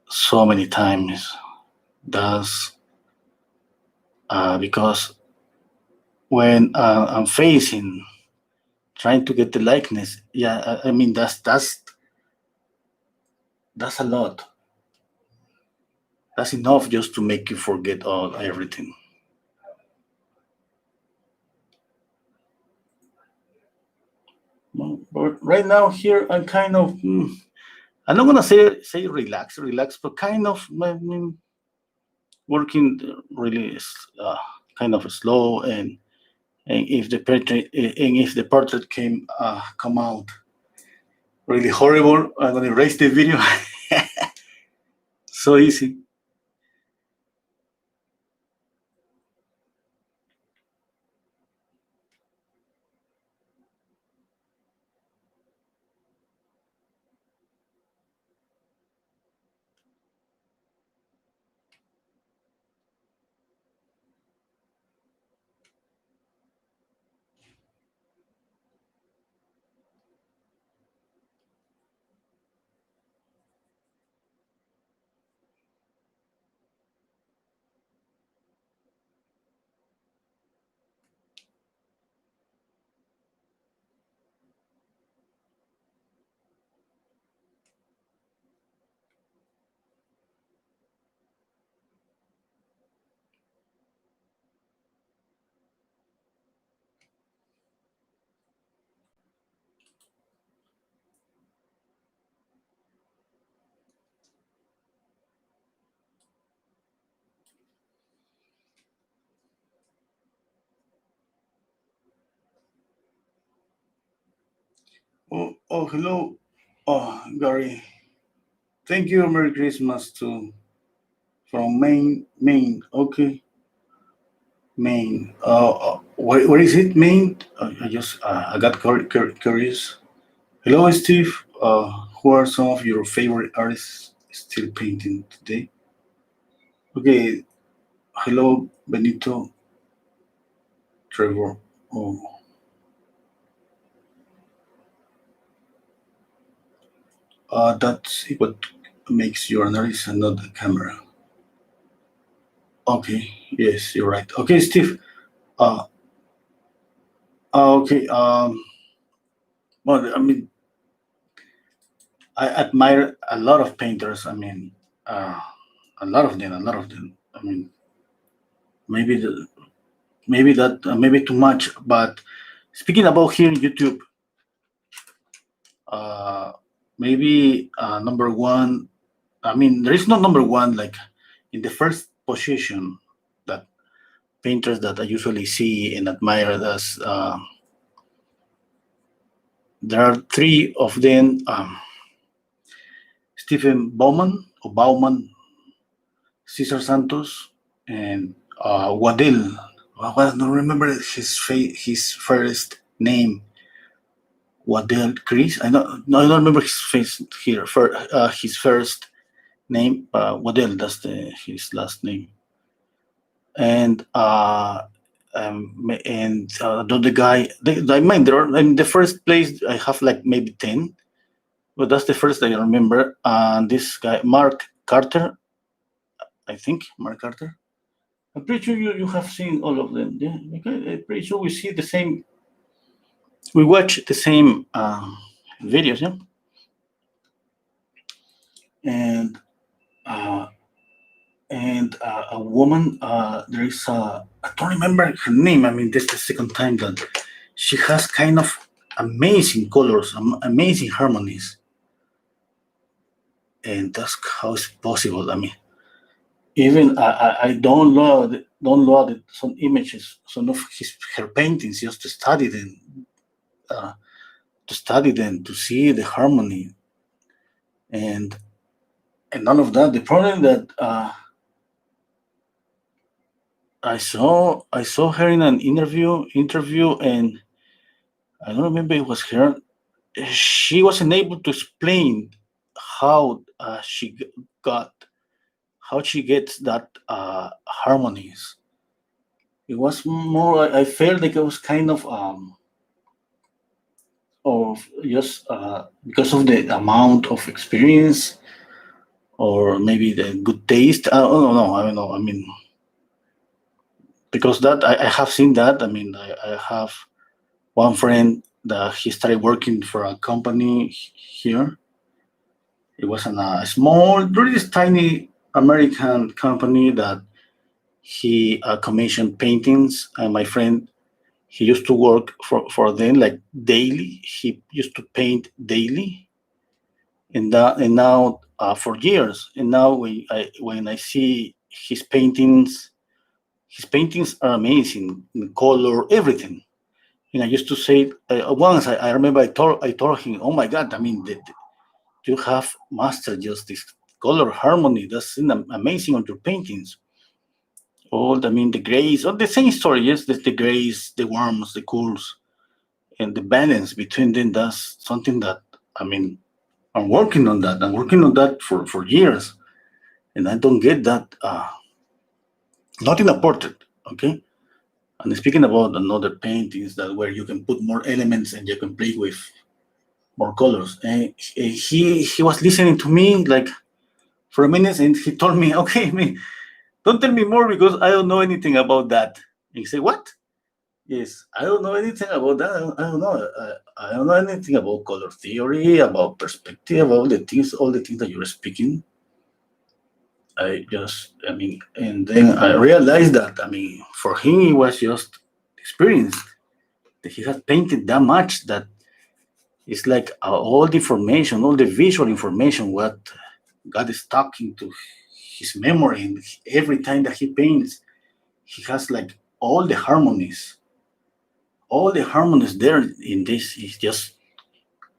so many times. That's because when I'm facing trying to get the likeness, yeah, I mean that's a lot. That's enough just to make you forget all everything. But right now here, I'm kind of I'm not gonna say relax, but kind of I mean, working really kind of slow and if the portrait come out really horrible, I'm gonna erase the video. So easy. Oh, hello. Oh, Gary. Thank you. Merry Christmas to from Maine. Okay, Maine. Where is it, Maine? I got curious. Hello, Steve. Who are some of your favorite artists still painting today? Okay. Hello, Benito, Trevor. Oh, that's what makes you an artist and not the camera. Okay. Yes, you're right. Okay, Steve. Uh, okay. Well, I mean, I admire a lot of painters. I mean, uh, a lot of them. I mean, maybe maybe too much. But speaking about here in YouTube, maybe number one. I mean, there is no number one like in the first position that painters that I usually see and admire as. There are three of them: Stephen Bauman, Cesar Santos, and Waddell. Well, I don't remember his first name. Waddell Chris. I don't remember his face here. For his first name, Waddell. That's his last name. And the other guy. I mean, there are in the first place. I have like maybe 10, but that's the first I remember. And this guy, Mark Carter. I think Mark Carter. I'm pretty sure you have seen all of them. Yeah, okay. I'm pretty sure we see the same. We watch the same videos, yeah. And uh, a woman. There is I don't remember her name. I mean, this is the second time that she has kind of amazing colors, amazing harmonies, and that's how it's possible. I mean, even I downloaded some images, some of her paintings, just to study them, to see the harmony, and all of that. The problem that I saw her in an interview, and I don't remember it was her. She wasn't able to explain how got how she gets that harmonies. It was more. I felt like it was kind of just because of the amount of experience, or maybe the good taste. I don't know. I don't know. I mean, because that I have seen that. I mean, I have one friend that he started working for a company here. It was a small, really tiny American company that he commissioned paintings. And my friend, he used to work for them like daily. He used to paint daily, and now for years. And now when I see his paintings are amazing in color, everything. And I used to say once. I remember I told him, "Oh my God! I mean, you have mastered just this color harmony. That's amazing on your paintings. All I mean, the grays, or the same story. Yes, the grays, the warms, the cools, and the balance between them. That's something that I mean, I'm working on that. I'm working on that for years, and I don't get that. Not in a portrait, okay." And speaking about another paintings that where you can put more elements and you can play with more colors. And he was listening to me like for a minute, and he told me, "Okay, don't tell me more because I don't know anything about that." And he said, "What?" Yes, I don't know anything about that. I don't know. I don't know anything about color theory, about perspective, all the things that you're speaking. I mean, and then I realized that, I mean, for him, it was just experience. That he had painted that much that it's like all the information, all the visual information, what God is talking to his memory. And every time that he paints, he has like all the harmonies there in this is just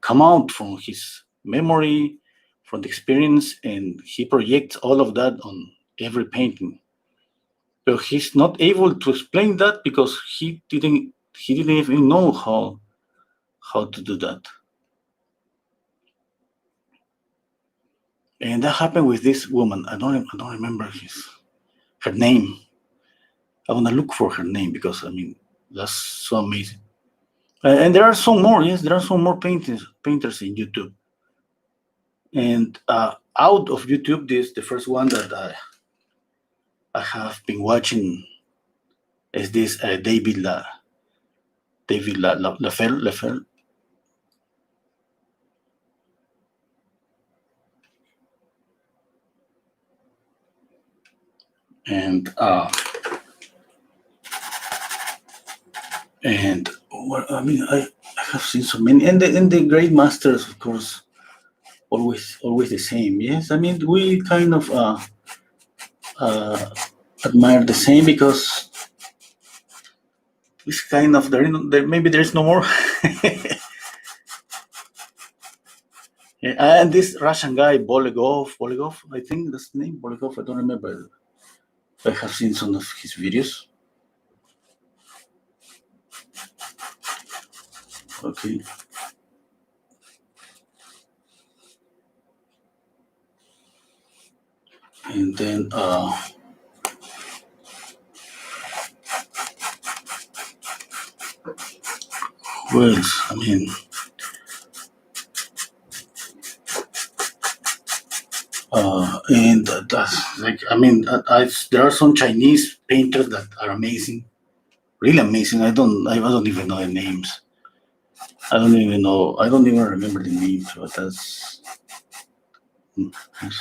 come out from his memory, from the experience, and he projects all of that on every painting. But he's not able to explain that because he didn't even know how to do that. And that happened with this woman. I don't remember her name. I want to look for her name because I mean that's so amazing. And there are some more. Yes, there are some more painters in YouTube. And out of YouTube, this the first one that I have been watching is this David Lefel. And And I have seen so many, and the great masters, of course, always the same. Yes, I mean we kind of uh, admire the same because it's kind of there maybe there's no more. Yeah, and this Russian guy Bolegov, I think that's the name, Bolegov. I don't remember. I have seen some of his videos. Okay. And then who else? I mean, and that's like there are some Chinese painters that are amazing, really amazing. I don't even know the names. I don't even know. I don't even remember the names. But that's yes.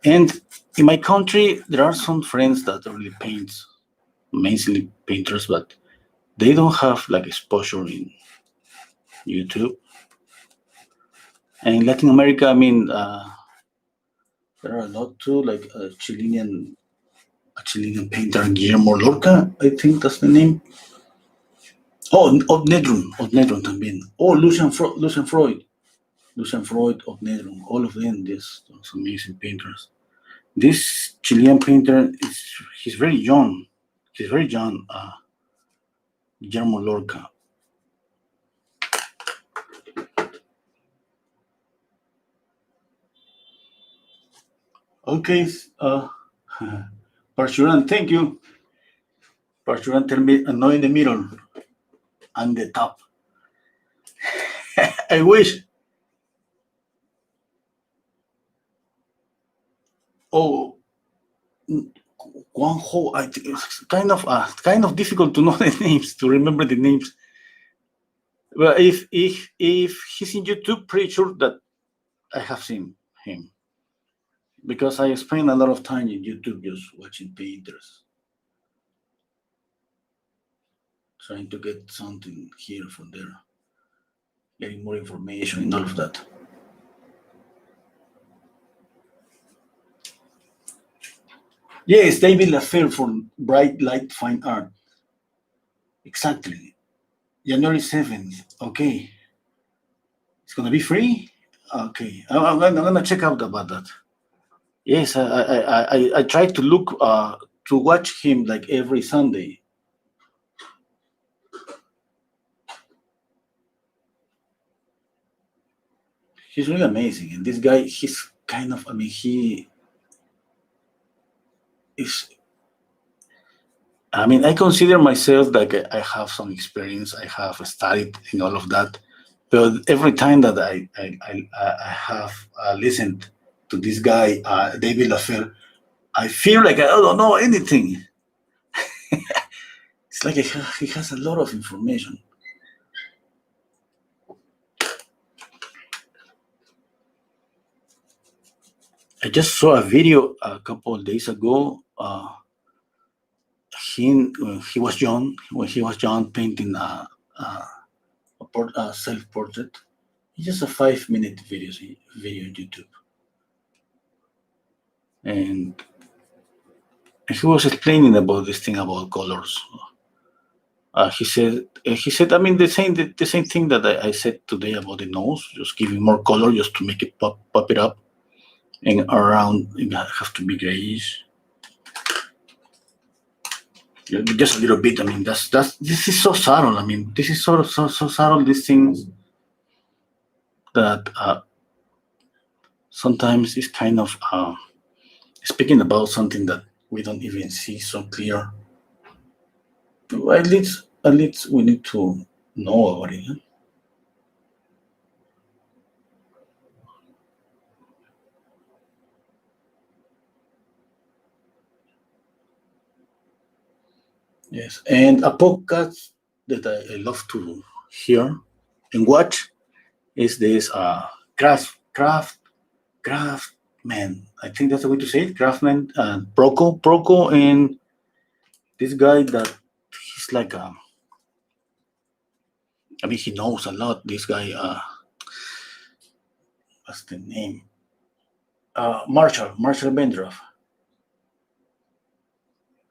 And in my country, there are some friends that really paint, mainly painters, but they don't have like exposure in YouTube. And in Latin America, I mean, there are a lot too, like a Chilean painter, Guillermo Lorca, I think that's the name. Oh, Od Nedrum también. Oh, Lucian Freud, Od Nedrum, all of them, those amazing painters. This Chilean painter he's very young. He's very young, Guillermo Lorca. Okay, Parshuran, thank you. Parshuran, tell me, no in the middle, and the top. I wish. Oh, Guangho, I think it's kind of difficult to know the names, to remember the names. Well, if he's in YouTube, pretty sure that I have seen him because I spend a lot of time in YouTube just watching painters, trying to get something here from there, getting more information and all of that. Yes, David Lafer from Bright Light Fine Art. Exactly. January 7th. Okay. It's gonna be free? Okay. I'm gonna check out about that. Yes, I try to look to watch him like every Sunday. He's really amazing, and this guy, he's kind of. I mean, he is. I mean, I consider myself like I have some experience. I have studied in all of that, but every time that I have listened to this guy, David Lafer, I feel like I don't know anything. It's like he has a lot of information. I just saw a video a couple of days ago. He was young, when he was young, painting a self-portrait. It's just a 5 minute video on YouTube, and he was explaining about this thing about colors. He said, I mean, the same thing that I said today about the nose, just giving more color, just to make it pop it up, and around it have to be grayish. Yeah, just a little bit. I mean, this is so subtle. I mean, this is so subtle. These things that sometimes it's kind of speaking about something that we don't even see so clear. Well, at least we need to know about it. Huh? Yes, and a podcast that I love to hear and watch is this Craftman. I think that's the way to say it. Craftman and Proco, and this guy that he's like I mean, he knows a lot. This guy, what's the name? Marshall Bendroff.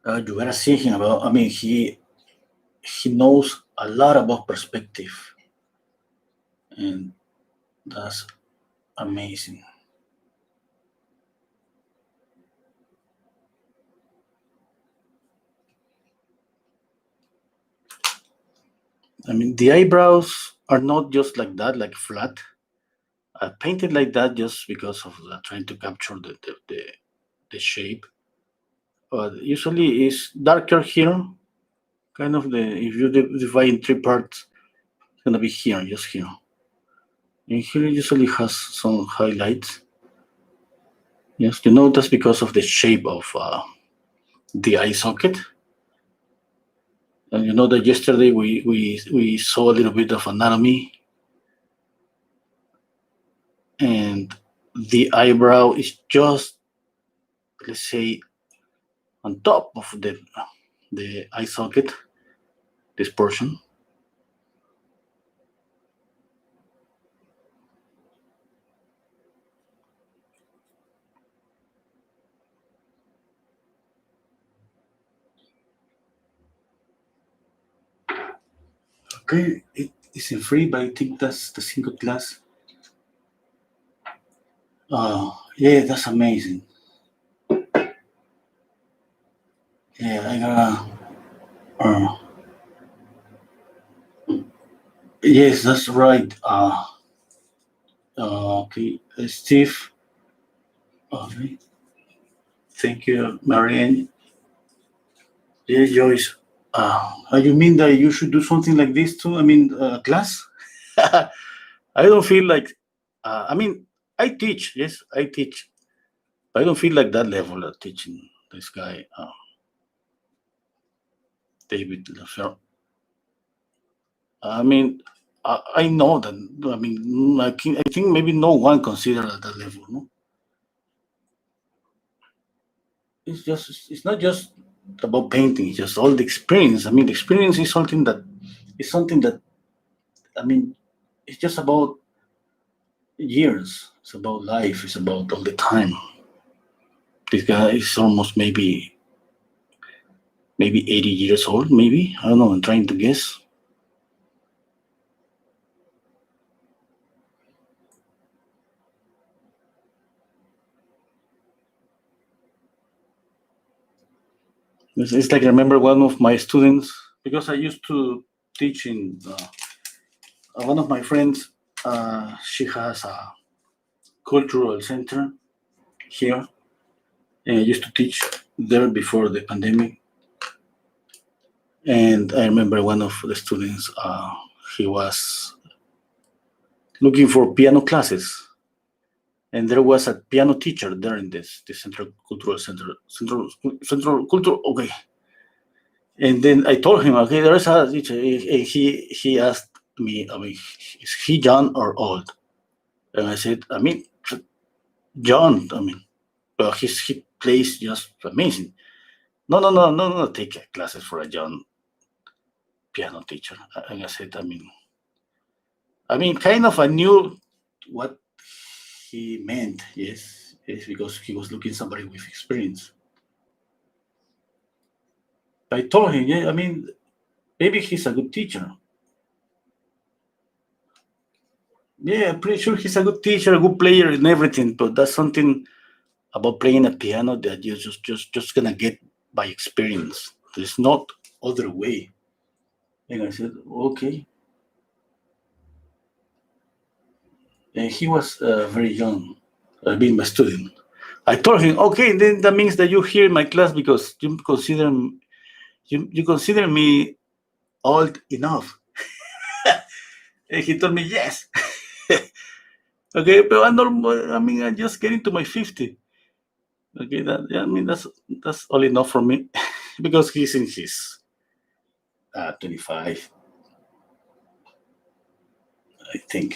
You gotta see him about. I mean, he knows a lot about perspective, and that's amazing. I mean, the eyebrows are not just like that, like flat. I painted like that just because of trying to capture the shape. But usually it's darker here, kind of the if you divide in three parts, it's gonna be here, just here. And here it usually has some highlights. Yes, you know that's because of the shape of the eye socket. And you know that yesterday we saw a little bit of anatomy, and the eyebrow is just, let's say, on top of the eye socket, this portion. Okay, it isn't free, but I think that's the single class. Yeah, that's amazing. Yeah, I gotta. Yes, that's right. Okay, Steve. Okay, thank you, Marianne. Yeah, Joyce. You mean that you should do something like this too? I mean, class? I don't feel like. I mean, I teach. Yes, I teach. But I don't feel like that level of teaching this guy, David Lafer. I mean, I know that. I mean, I think maybe no one considered at that level. No, it's not just about painting. It's just all the experience. I mean, the experience is something that I mean, it's just about years. It's about life. It's about all the time. This guy is almost maybe 80 years old. Maybe I don't know. I'm trying to guess. It's like I remember one of my students because I used to teach in one of my friends. She has a cultural center here, and I used to teach there before the pandemic. And I remember one of the students, he was looking for piano classes, and there was a piano teacher there in the Central Cultural Center, Central Cultural. Okay, and then I told him, okay, there is a teacher. He asked me, I mean, is he young or old? And I said, I mean, John. I mean, well, he plays just amazing. No. Take classes for a young piano teacher. And I said, kind of I knew what he meant. Yes, because he was looking somebody with experience. I told him, yeah, I mean, maybe he's a good teacher. Yeah, I'm pretty sure he's a good teacher, a good player, and everything. But that's something about playing a piano that you just gonna get by experience. There's not other way. And I said, okay. And he was very young, being my student. I told him, okay, then that means that you're here in my class because you consider me old enough. And he told me yes. Okay, but I'm just getting to my 50. Okay, that's all enough for me because he's in his 25, I think.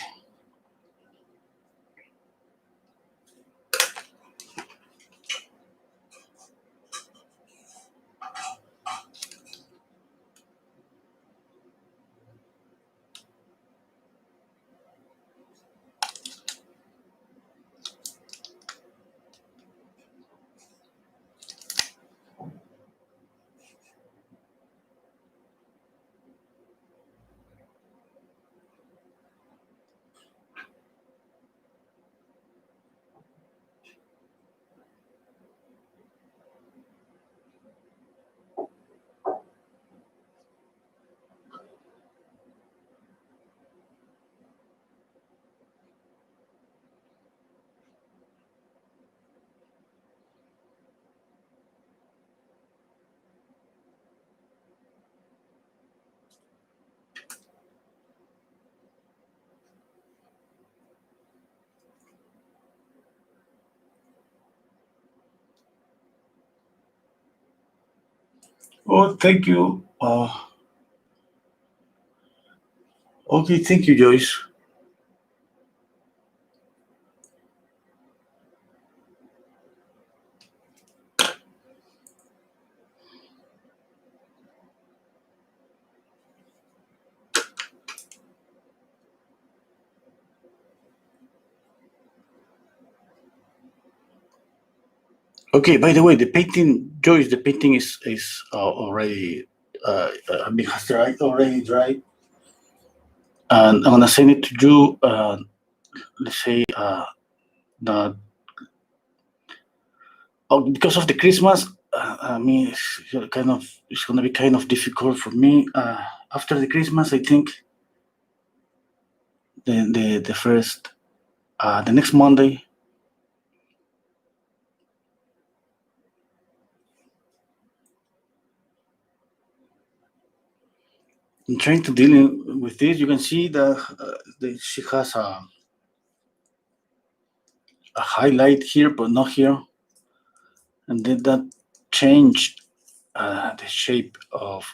Oh, thank you. Okay, thank you, Joyce. Okay, by the way, the painting, Joyce, the painting is already has already dried, and I'm gonna send it to you. Let's say the because of the Christmas. I mean, it's gonna be kind of difficult for me. After the Christmas, I think the first the next Monday. I'm trying to deal with this. You can see that she has a highlight here, but not here, and then that changed the shape of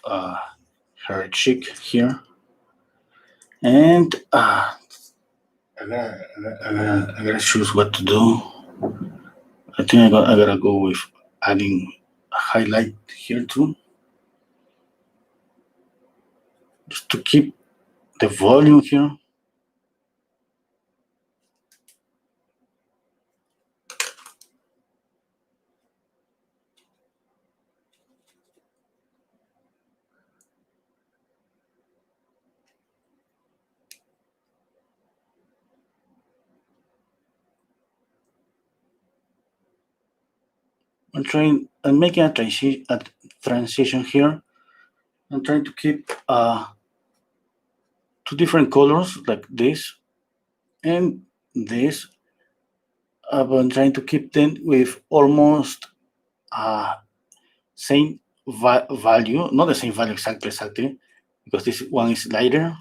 her cheek here. And I gotta choose what to do. I think I gotta go with adding a highlight here too, just to keep the volume here. I'm making a transition here. I'm trying to keep two different colors like this and this. I'm trying to keep them with almost same value, not the same value exactly, because this one is lighter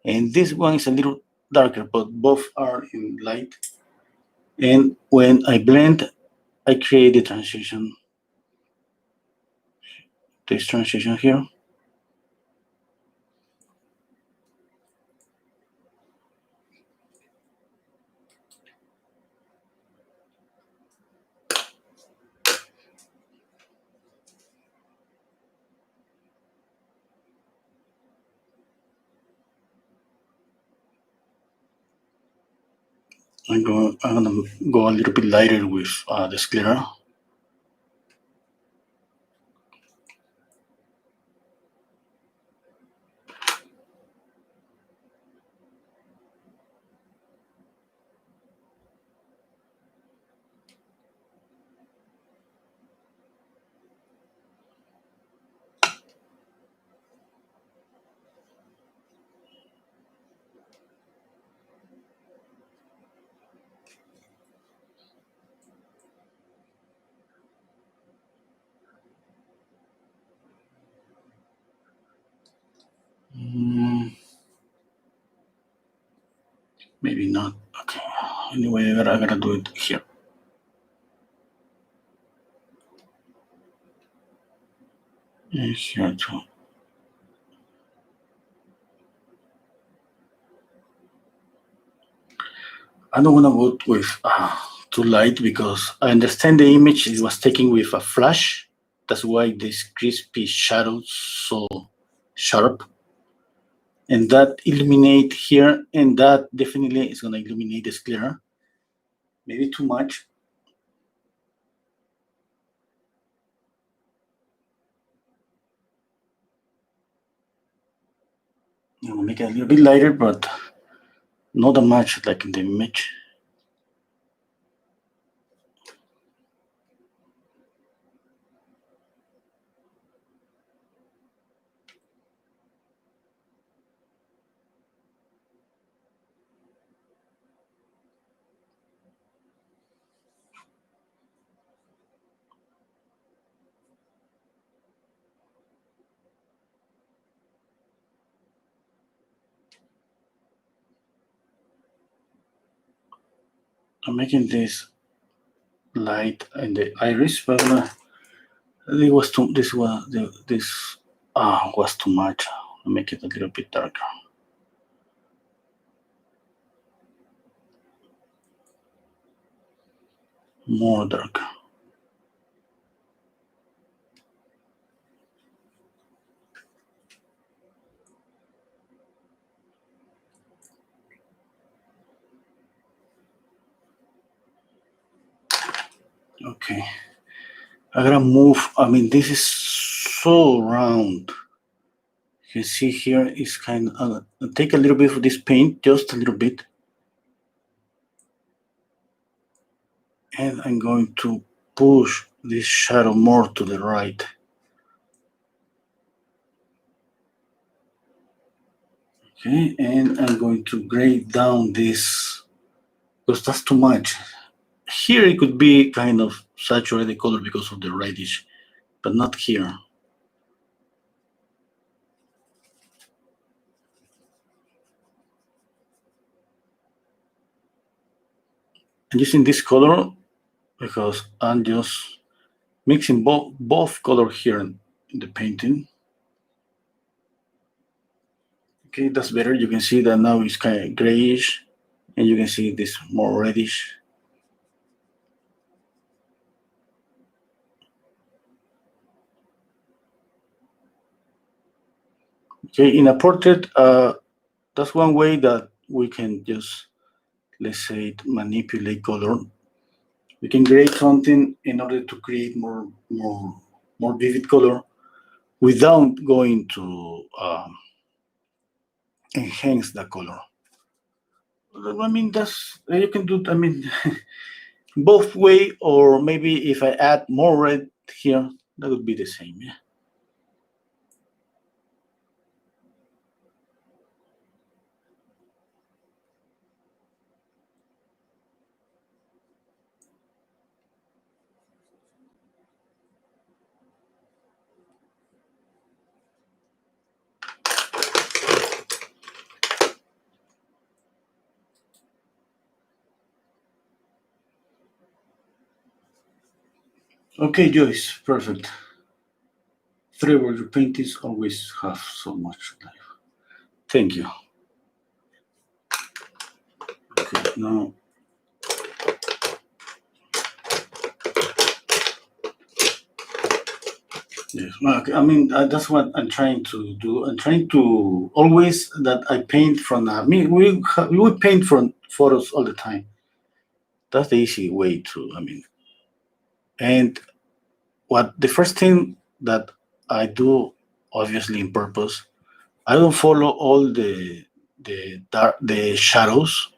and this one is a little darker, but both are in light. And when I blend, I create the transition, this transition here. I'm gonna go a little bit lighter with the sclera. Maybe not. Okay. Anyway, I gotta do it here. And here too. I don't wanna go with too light because I understand the image it was taken with a flash. That's why this crispy shadow so sharp. And that illuminate here, and that definitely is gonna illuminate the sclera. Maybe too much. I'm gonna make it a little bit lighter, but not that much like in the image. I'm making this light in the iris, but I'm gonna It was too. This was too much. I'll make it a little bit darker. More darker. Okay. I gotta move. I mean, this is so round. You see here is kind of take a little bit of this paint, just a little bit, and I'm going to push this shadow more to the right. Okay, and I'm going to gray down this because that's too much. Here it could be kind of saturated color because of the reddish, but not here. I'm using this color because I'm just mixing both color here in the painting. Okay, that's better. You can see that now it's kind of grayish, and you can see this more reddish. Okay, in a portrait, that's one way that we can just, let's say, manipulate color. We can create something in order to create more vivid color without going to enhance the color. I mean, that's you can do. I mean, both way, or maybe if I add more red here, that would be the same. Yeah. Okay, Joyce, perfect. Three water paintings always have so much life. Thank you. Okay, now. Yes, well, I mean that's what I'm trying to do. I'm trying to always that I paint from. I mean, we would paint from photos all the time. That's the easy way to. I mean, and what the first thing that I do, obviously in purpose, I don't follow all the shadows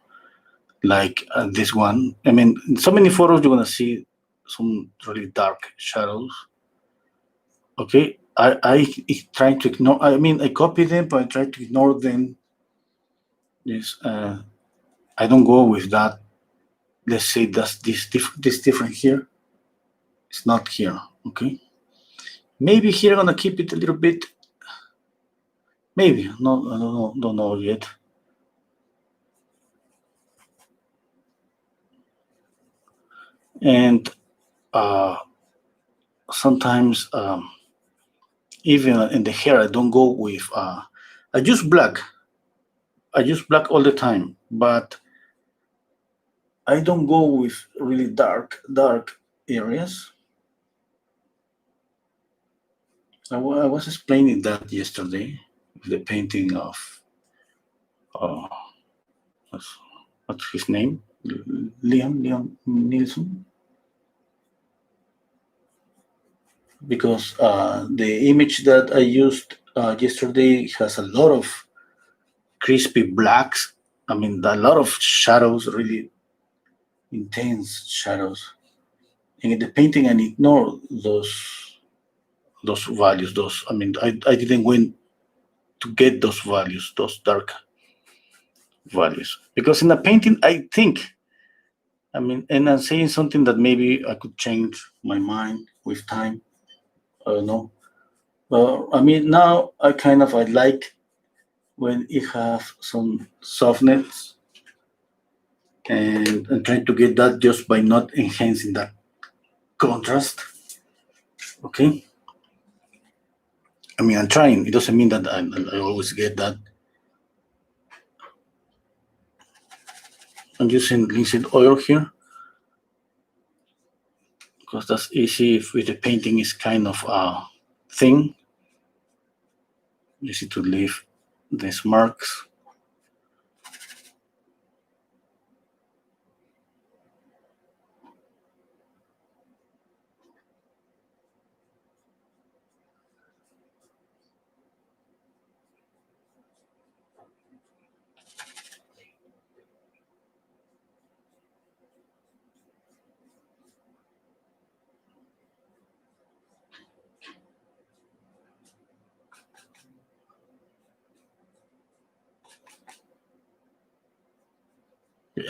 like this one. I mean, in so many photos you're gonna see some really dark shadows. Okay, I try to ignore. I mean, I copy them, but I try to ignore them. Yes, I don't go with that. Let's say that's this different here. It's not here. Okay, maybe here I'm gonna keep it a little bit. Maybe no, I don't know yet. And sometimes even in the hair, I don't go with. I use black. I use black all the time, but I don't go with really dark areas. I was explaining that yesterday, the painting of uh, what's his name, Liam Nielsen, because the image that I used yesterday has a lot of crispy blacks. I mean, a lot of shadows, really intense shadows. And in the painting, I ignore those values. Those, I mean, I didn't win to get those values, those dark values, because in a painting, I think. I mean, and I'm saying something that maybe I could change my mind with time. I don't know. I mean, now I like when it have some softness, and I'm trying to get that just by not enhancing that contrast. Okay. I mean, I'm trying. It doesn't mean that I always get that. I'm using linseed oil here because that's easy if with the painting is kind of thin. Easy to leave these marks.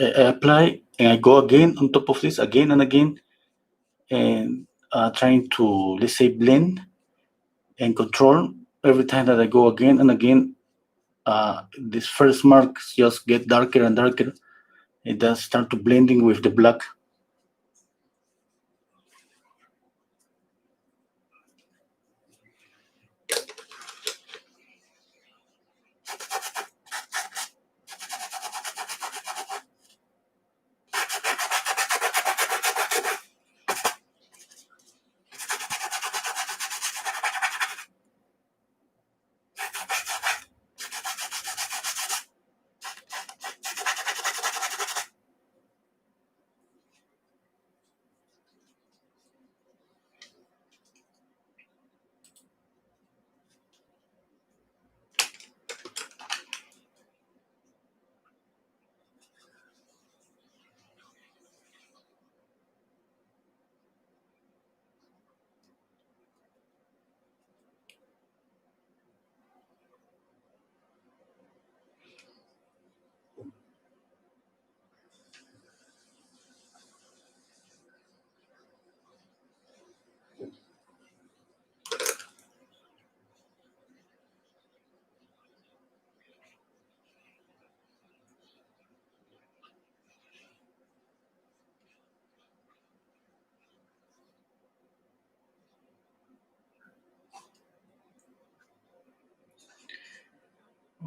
I apply and I go again on top of this again and again, and trying to, let's say, blend and control every time that I go again and again. These first marks just get darker and darker. It does start to blending with the black.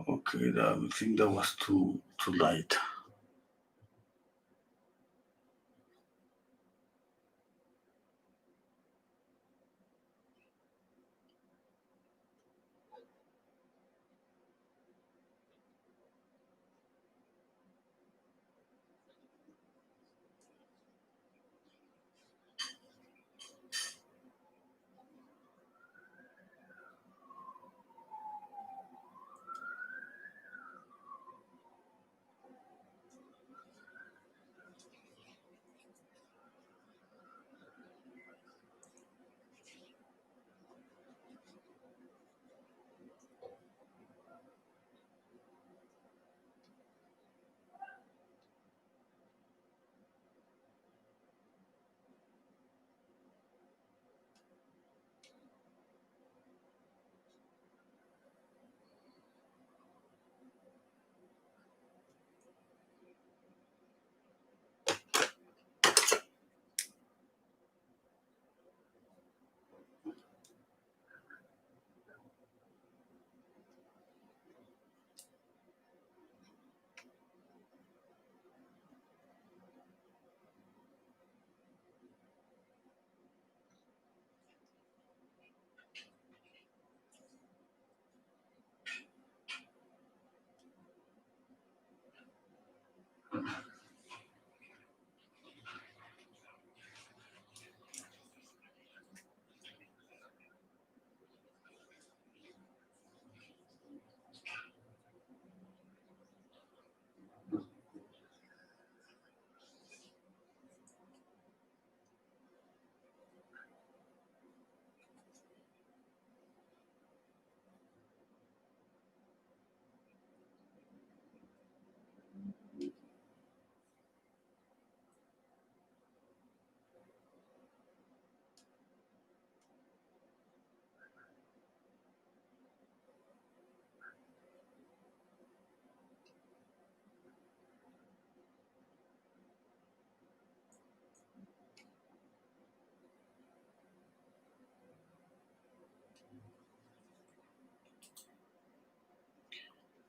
Okay, I think that was too light.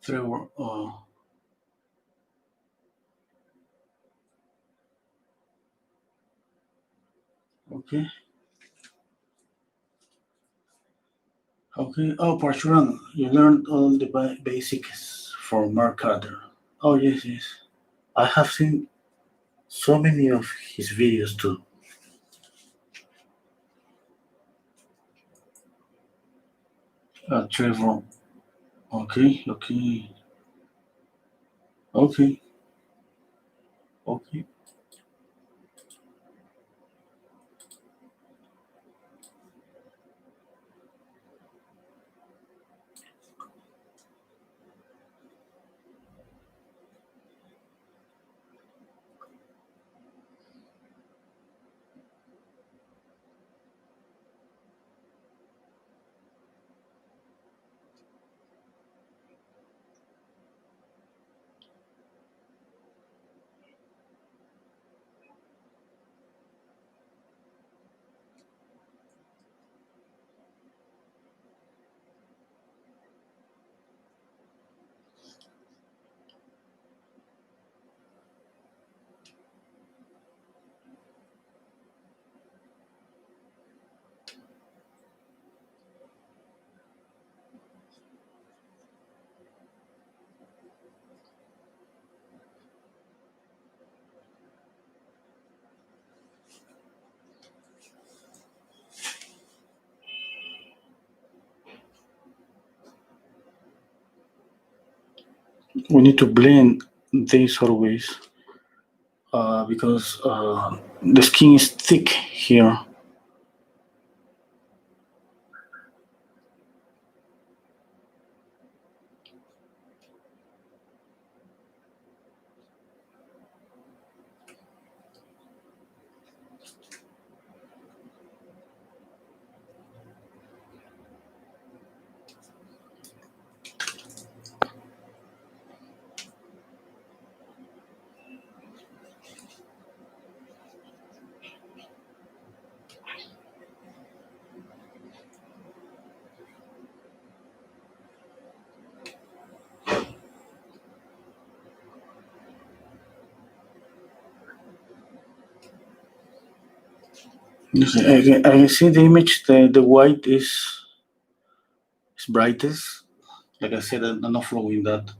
Trevor. Okay. Okay. Oh, Parchuran, you learned all the basics for Mark Carter. Oh, yes, yes. I have seen so many of his videos too. Trevor. Okay, okay, okay, okay. We need to blend this always because the skin is thick here. I see the image. The white is brightest. Like I said, I'm not following that.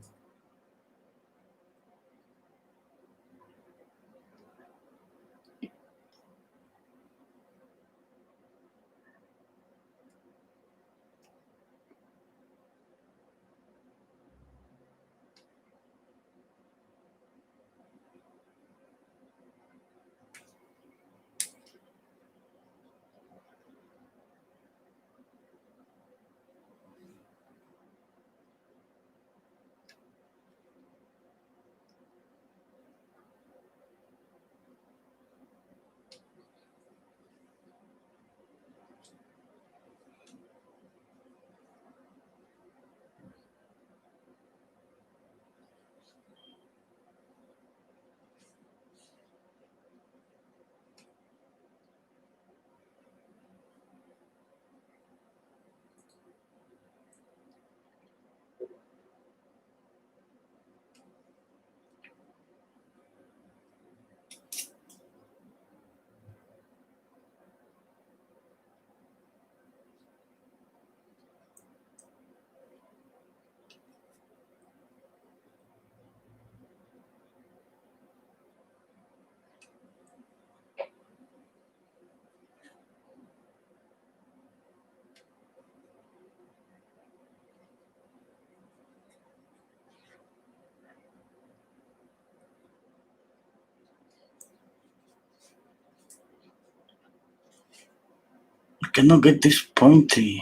I cannot get this pointy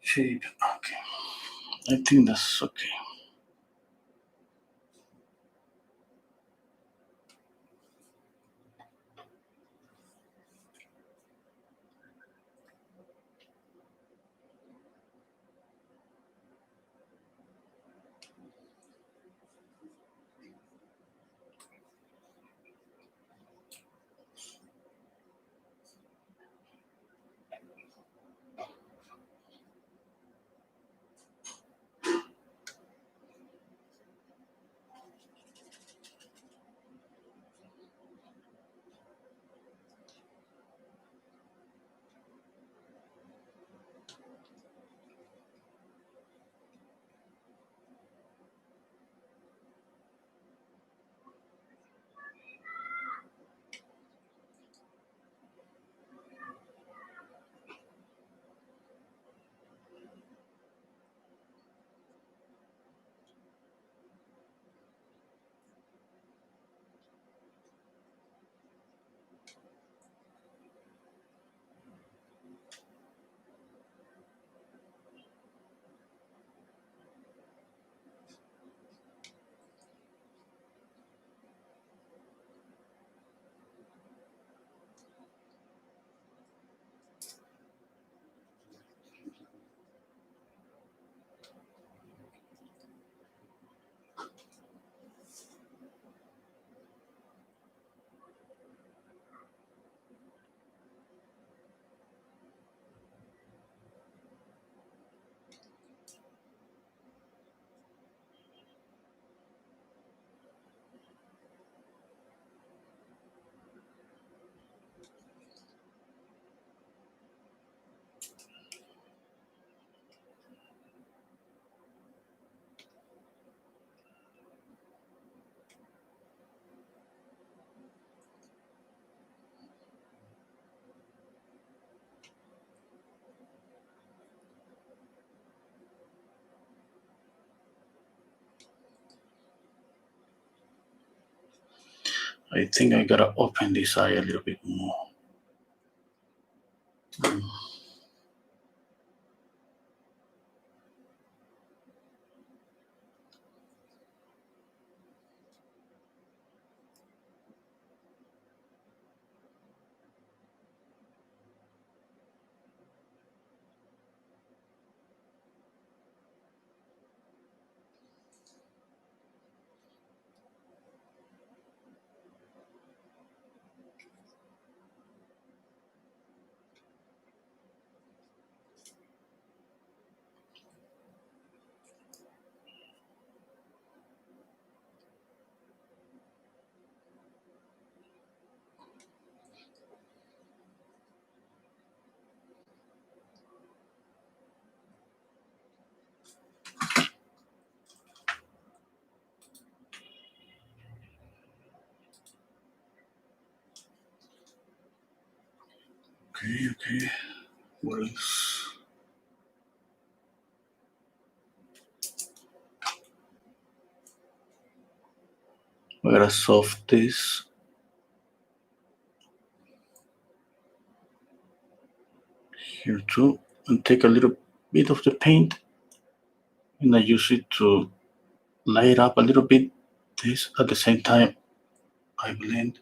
shape. Okay, I think that's okay. I think I gotta open this eye a little bit more. Okay. What else? I gotta soft this. Here too. And take a little bit of the paint. And I use it to light up a little bit this. At the same time, I blend.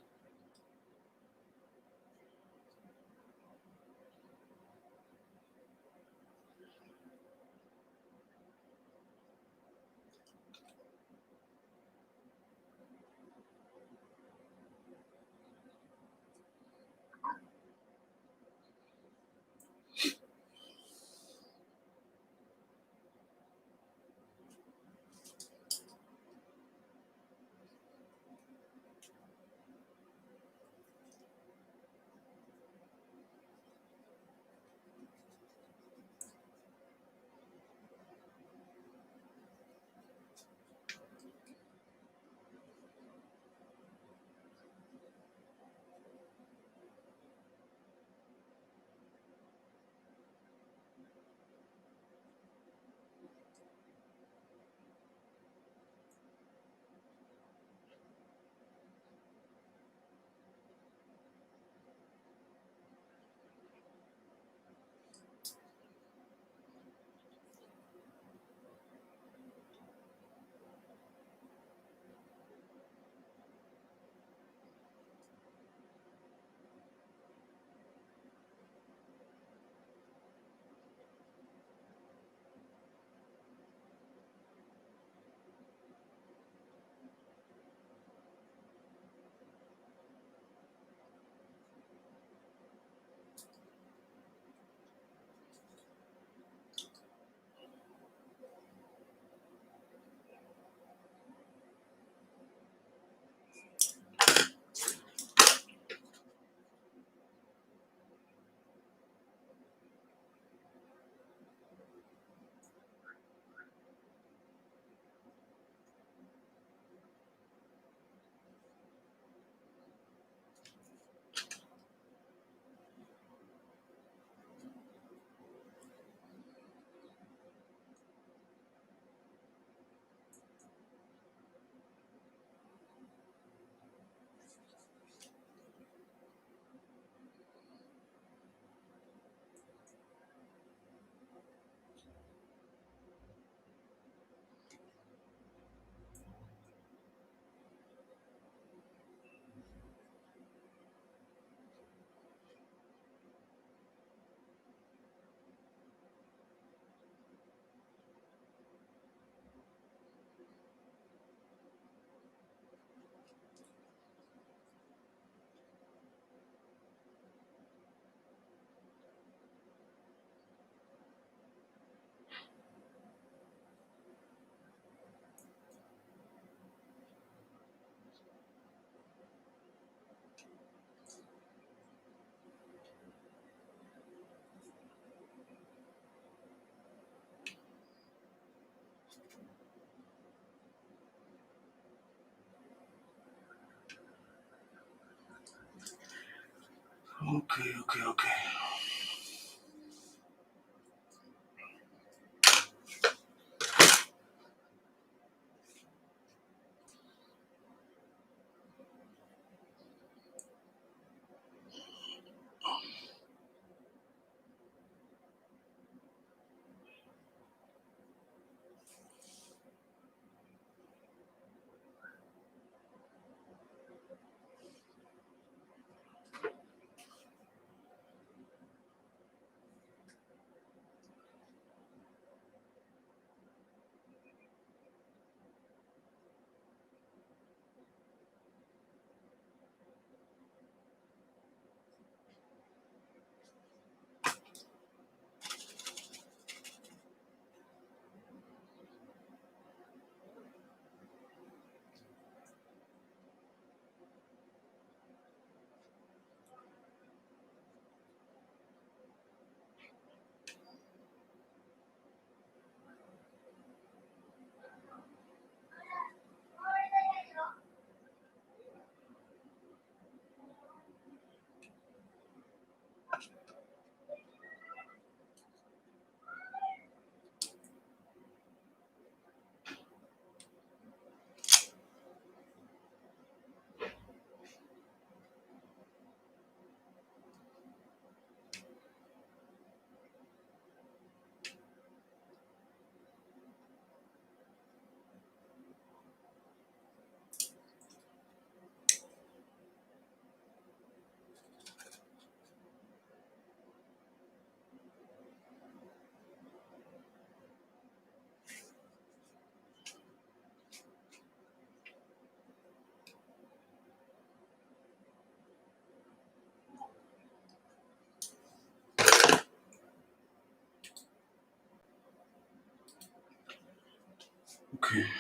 Okay.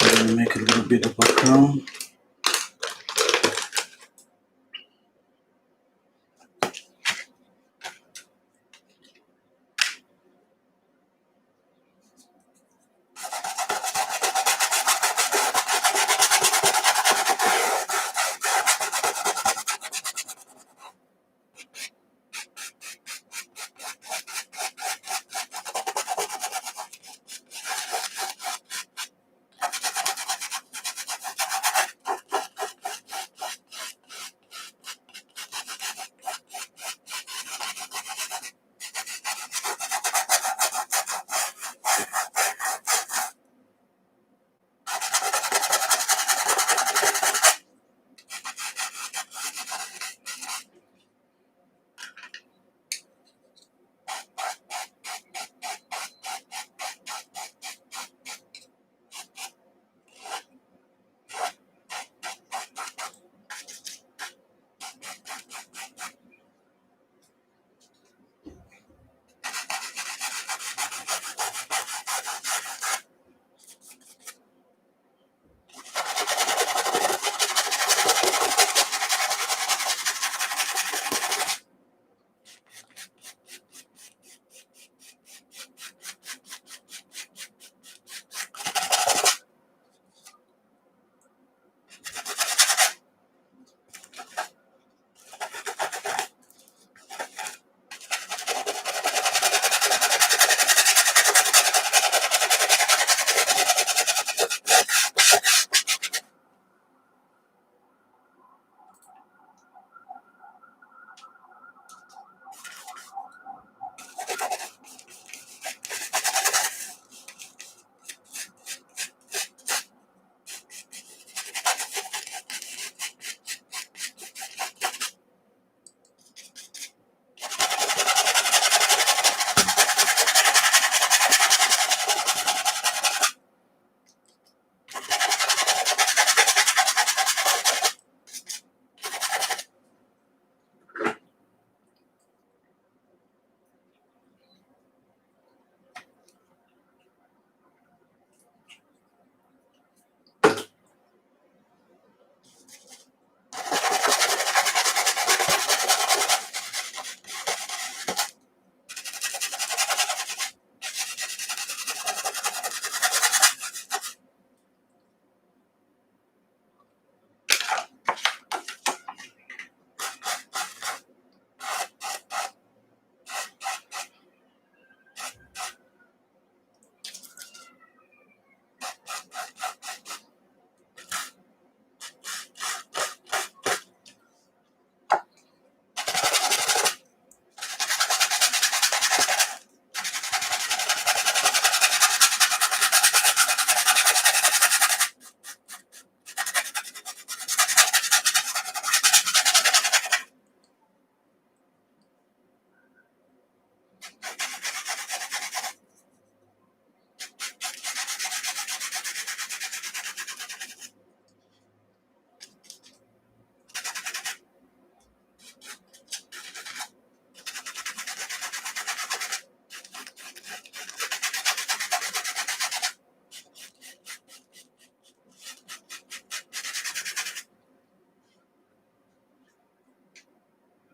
I'm gonna make a little bit of background.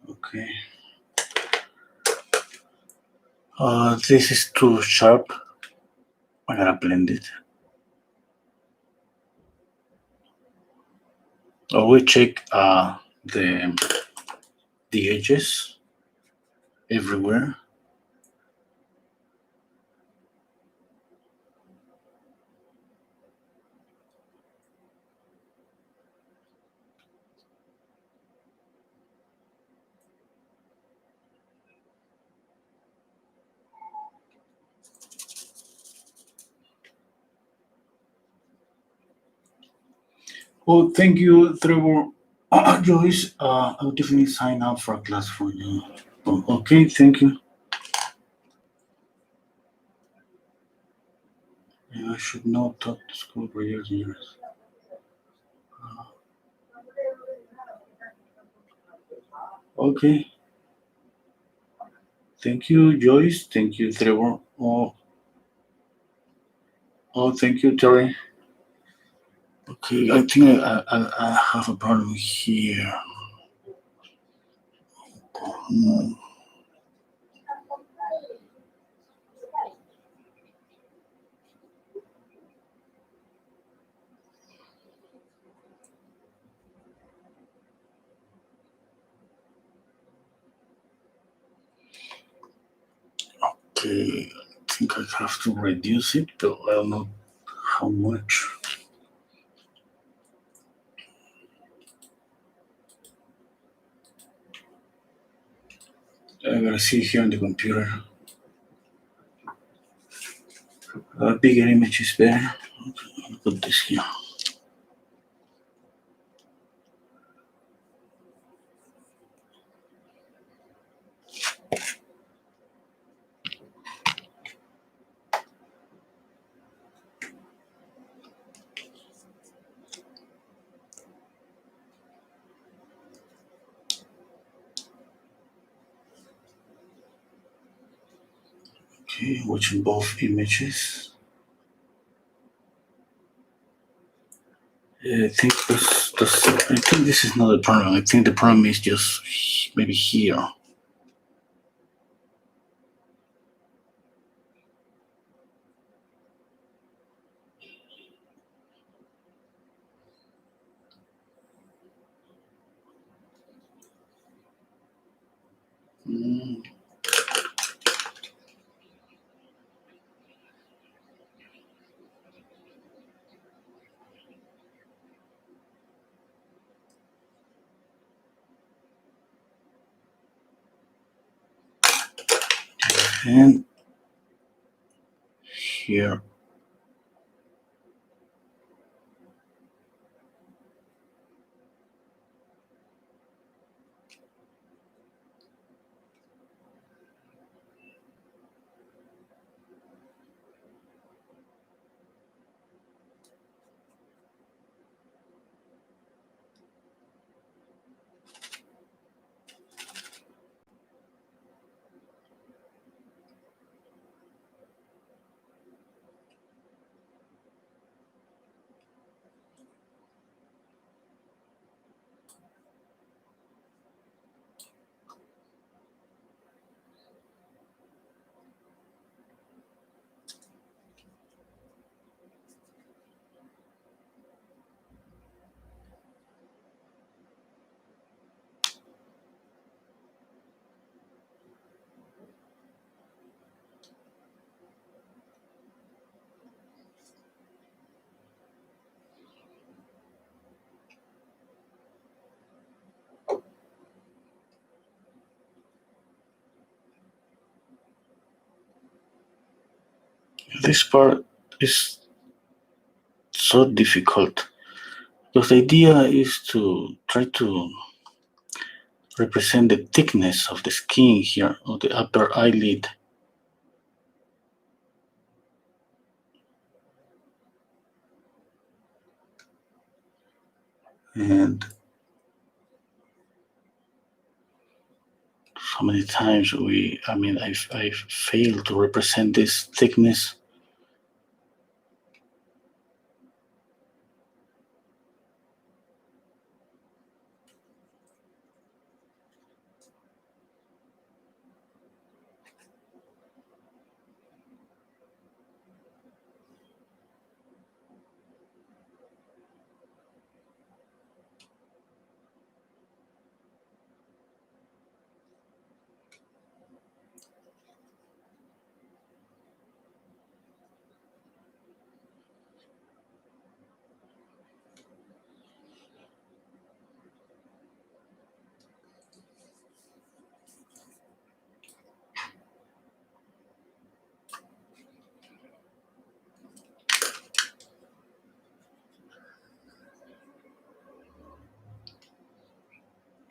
Okay. This is too sharp. I gotta blend it. I will check the edges everywhere. Well, thank you, Trevor. Joyce, I'll definitely sign up for a class for you. Okay, thank you. Yeah, I should not talk to school for years and years. Okay, thank you, Joyce. Thank you, Trevor. Oh, thank you, Terry. Okay, I think I have a problem here. Hmm. Okay, I think I have to reduce it, but I don't know how much. I gotta see here on the computer. A bigger image is better. I'll put this here. Okay, watching both images. I think I think this is not the problem. I think the problem is just maybe here. Mm. And here. This part is so difficult because the idea is to try to represent the thickness of the skin here of the upper eyelid. And so many times I've failed to represent this thickness.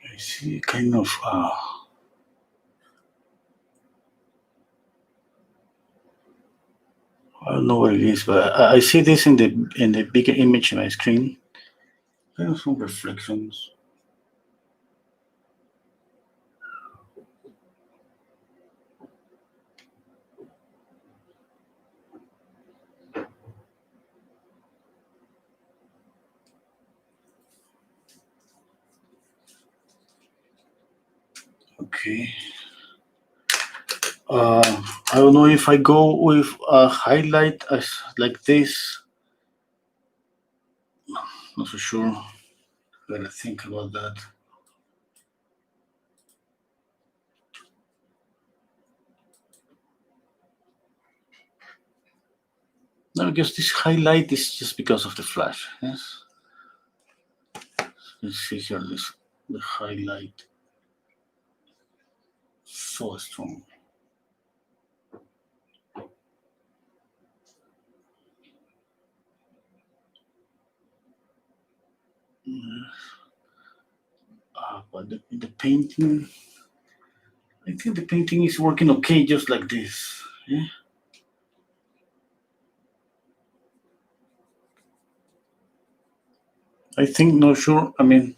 I see kind of I don't know what it is, but I see this in the bigger image on my screen. Kind of some reflections. Okay. I don't know if I go with a highlight as like this. Not so sure. Gotta think about that. No, because this highlight is just because of the flash. Yes. Let's see here. This the highlight so strong. But the painting, I think the painting is working okay, just like this. Yeah. I think not sure. I mean,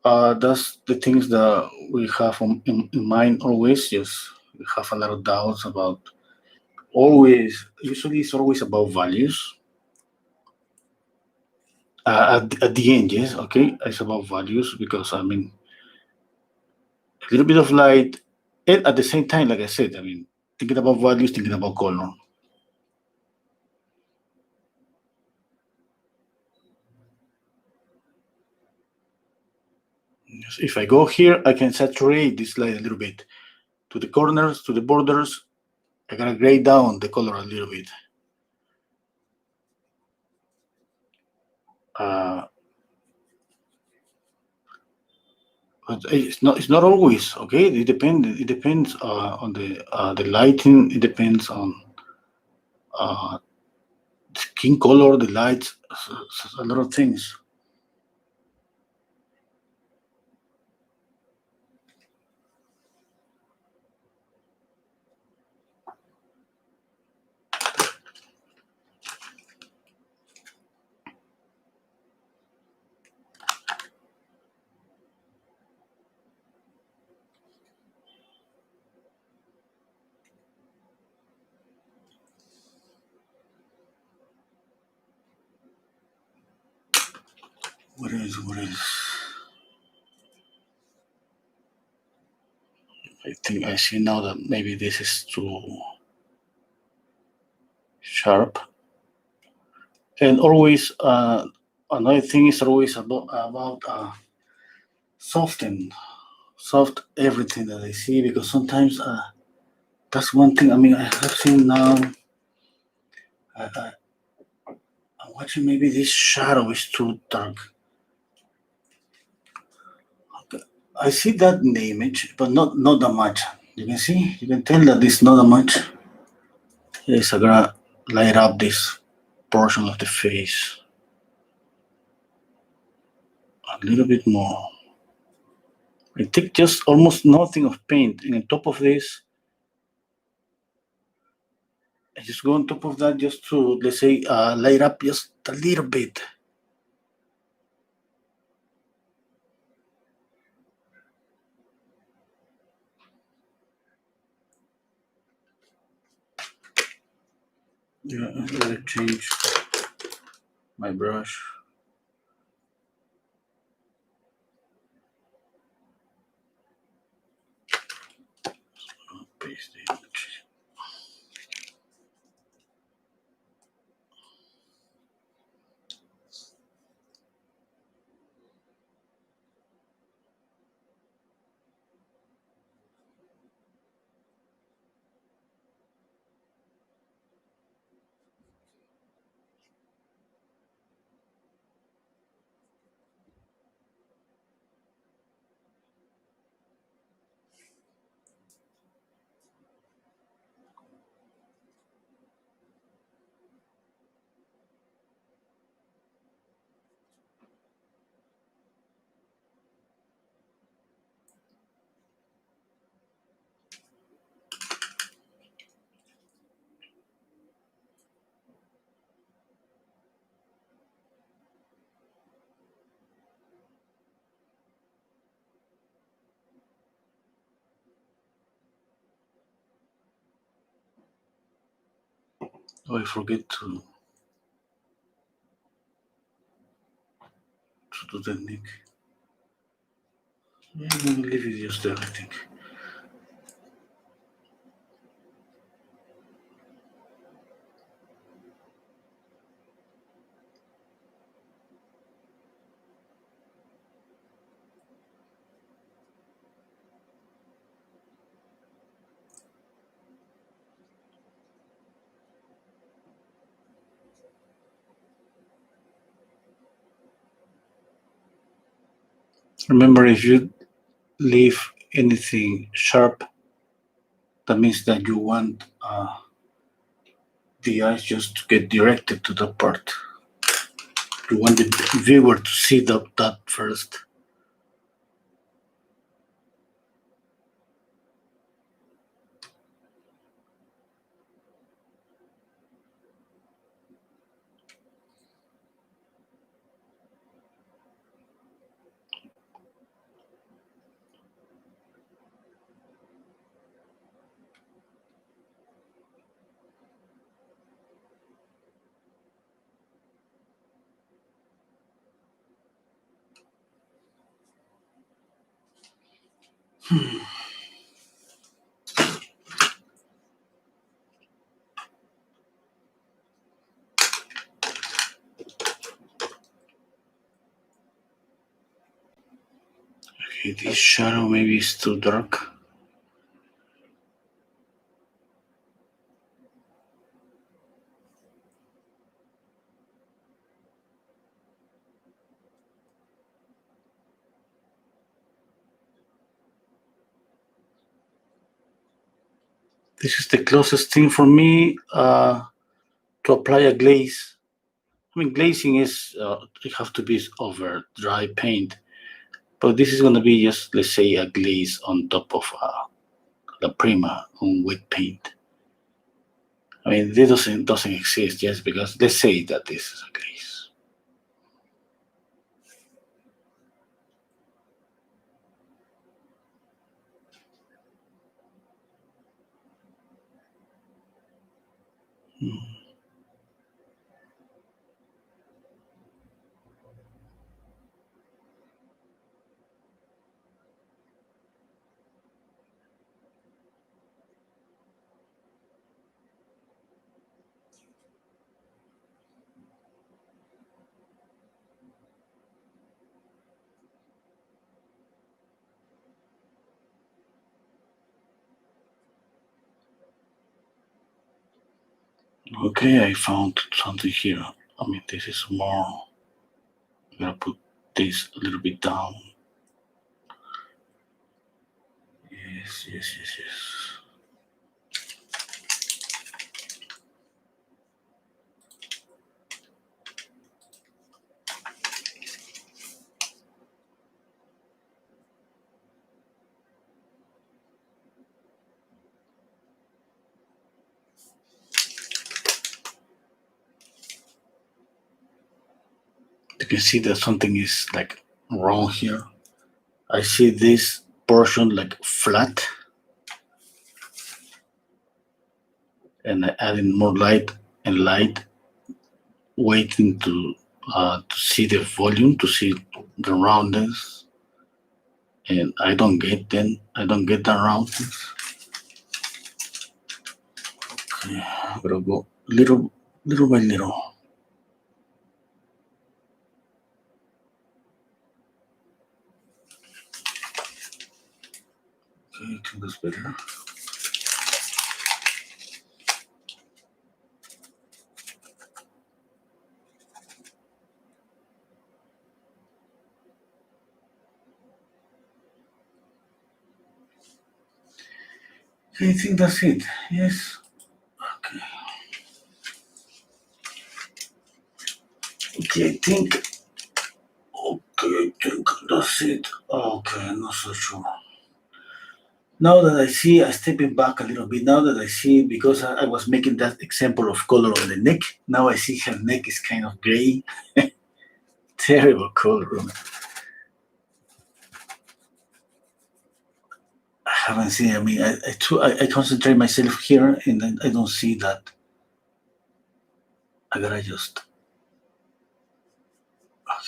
that's the things that we have in mind always. Yes, we have a lot of doubts about. Always, usually, it's always about values. At the end, yes, okay, it's about values because I mean, a little bit of light, and at the same time, like I said, I mean, thinking about values, thinking about color. Yes, if I go here, I can saturate this light a little bit to the corners, to the borders. I gotta gray down the color a little bit. Uh, but it's not always okay. It depends on the lighting. It depends on uh, skin color, the lights, a lot of things. What else? What else? I think I see now that maybe this is too sharp. And always, another thing is always about soften, soft everything that I see because sometimes that's one thing. I mean, I have seen now. I, I'm watching maybe this shadow is too dark. I see that in the image, but not that much. You can see, you can tell that it's not that much. Yes, I'm gonna light up this portion of the face a little bit more. I take just almost nothing of paint, and on top of this, I just go on top of that just to, let's say, light up just a little bit. Yeah, I'm gonna change my brush. Paste the image. Oh, I forget to do the neck. I'm gonna leave it just there, I think. Remember, if you leave anything sharp, that means that you want the eyes just to get directed to that part. You want the viewer to see that first. Okay, this shadow maybe is too dark. This is the closest thing for me to apply a glaze. I mean, glazing is it have to be over dry paint, but this is gonna be just, let's say, a glaze on top of Alla Prima on wet paint. I mean, this doesn't exist just because let's say that this is a glaze. Okay, I found something here. I mean, this is more. I'm gonna put this a little bit down. Yes. You can see that something is like wrong here. I see this portion like flat, and I add in more light and light, waiting to see the volume, to see the roundness, and I don't get that roundness. Okay, I'm gonna go little by little. Okay, I think that's better. Okay, I think that's it. Yes. Okay. Okay, I think that's it. Okay, I'm not so sure. Now that I see, I stepping back a little bit. Now that I see, because I was making that example of color on the neck, now I see her neck is kind of gray. Terrible color. I haven't seen. I mean, I concentrate myself here, and then I don't see that. I gotta just.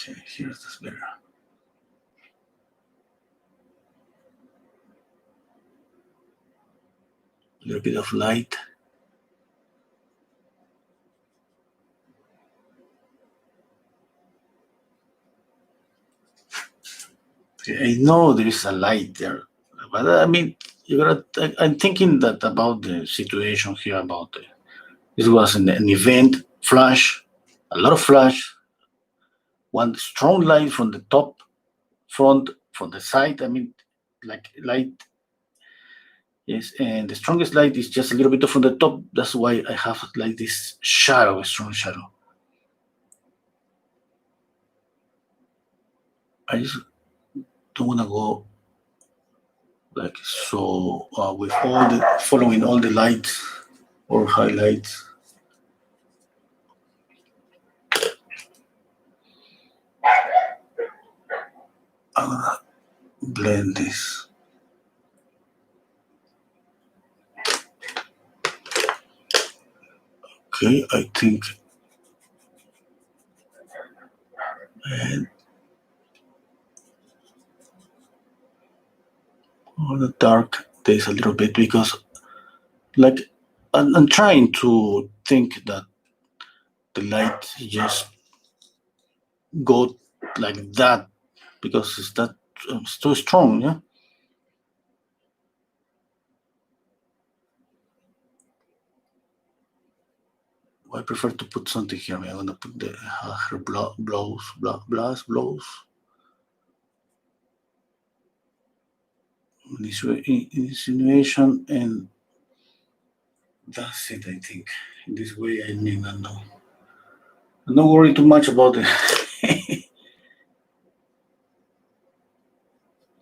Okay, here's this better. A little bit of light. I know there is a light there, but I mean, you gotta. I'm thinking that about the situation here. About this was an event, flash, a lot of flash, one strong light from the top, front from the side. I mean, like light. Yes, and the strongest light is just a little bit from the top. That's why I have like this shadow, a strong shadow. I just don't want to go like so with all the following all the lights or highlights. I'm gonna blend this. Okay, I think, and on the dark there's a little bit because like I'm trying to think that the light just go like that because it's too strong, yeah. I prefer to put something here. I'm gonna put the her blows insinuation, and that's it. I think in this way I need not know. I'm not worry too much about it.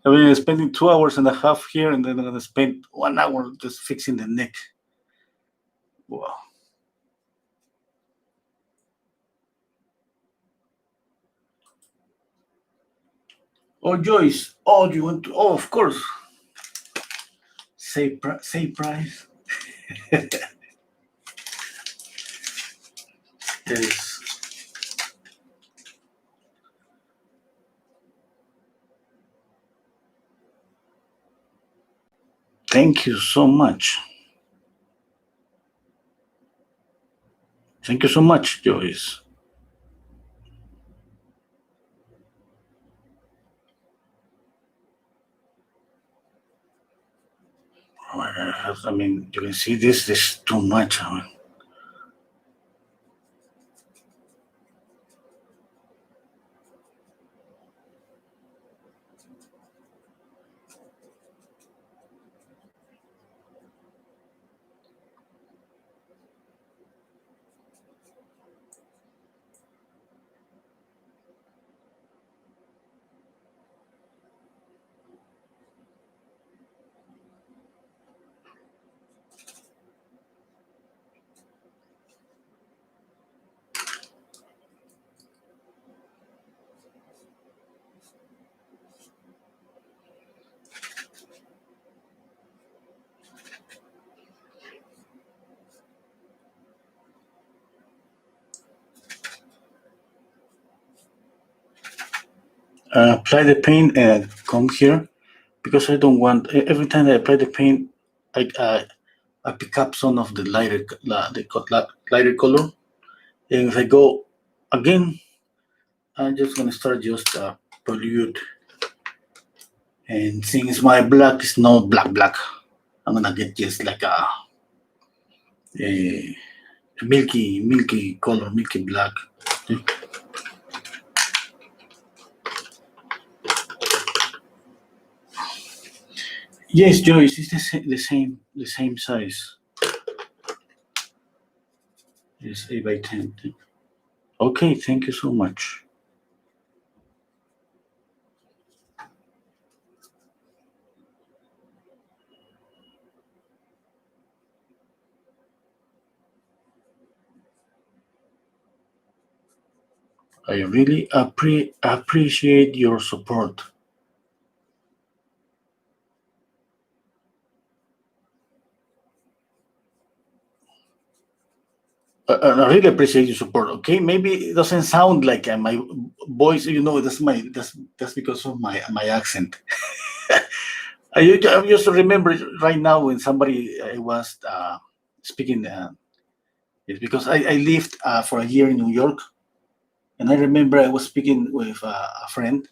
I mean, I'm spending 2 hours and a half here, and then I'm gonna spend 1 hour just fixing the neck. Wow. Oh, Joyce. Oh, do you want to? Oh, of course. Say price. Yes. Thank you so much. Thank you so much, Joyce. I mean, you can see this is too much. I mean, apply the paint and come here because I don't want every time I apply the paint, I pick up some of the lighter color, and if I go again, I'm just gonna start just pollute. And since my black is not black, I'm gonna get just like a milky color, milky black. Yes, Joyce, it's the same size. It's 8 by 10. Okay, thank you so much. I really appreciate your support. I really appreciate your support. Okay, maybe it doesn't sound like my voice. That's because of my accent. I just remember right now when somebody I was speaking. It's because I lived for a year in New York, and I remember I was speaking with a friend,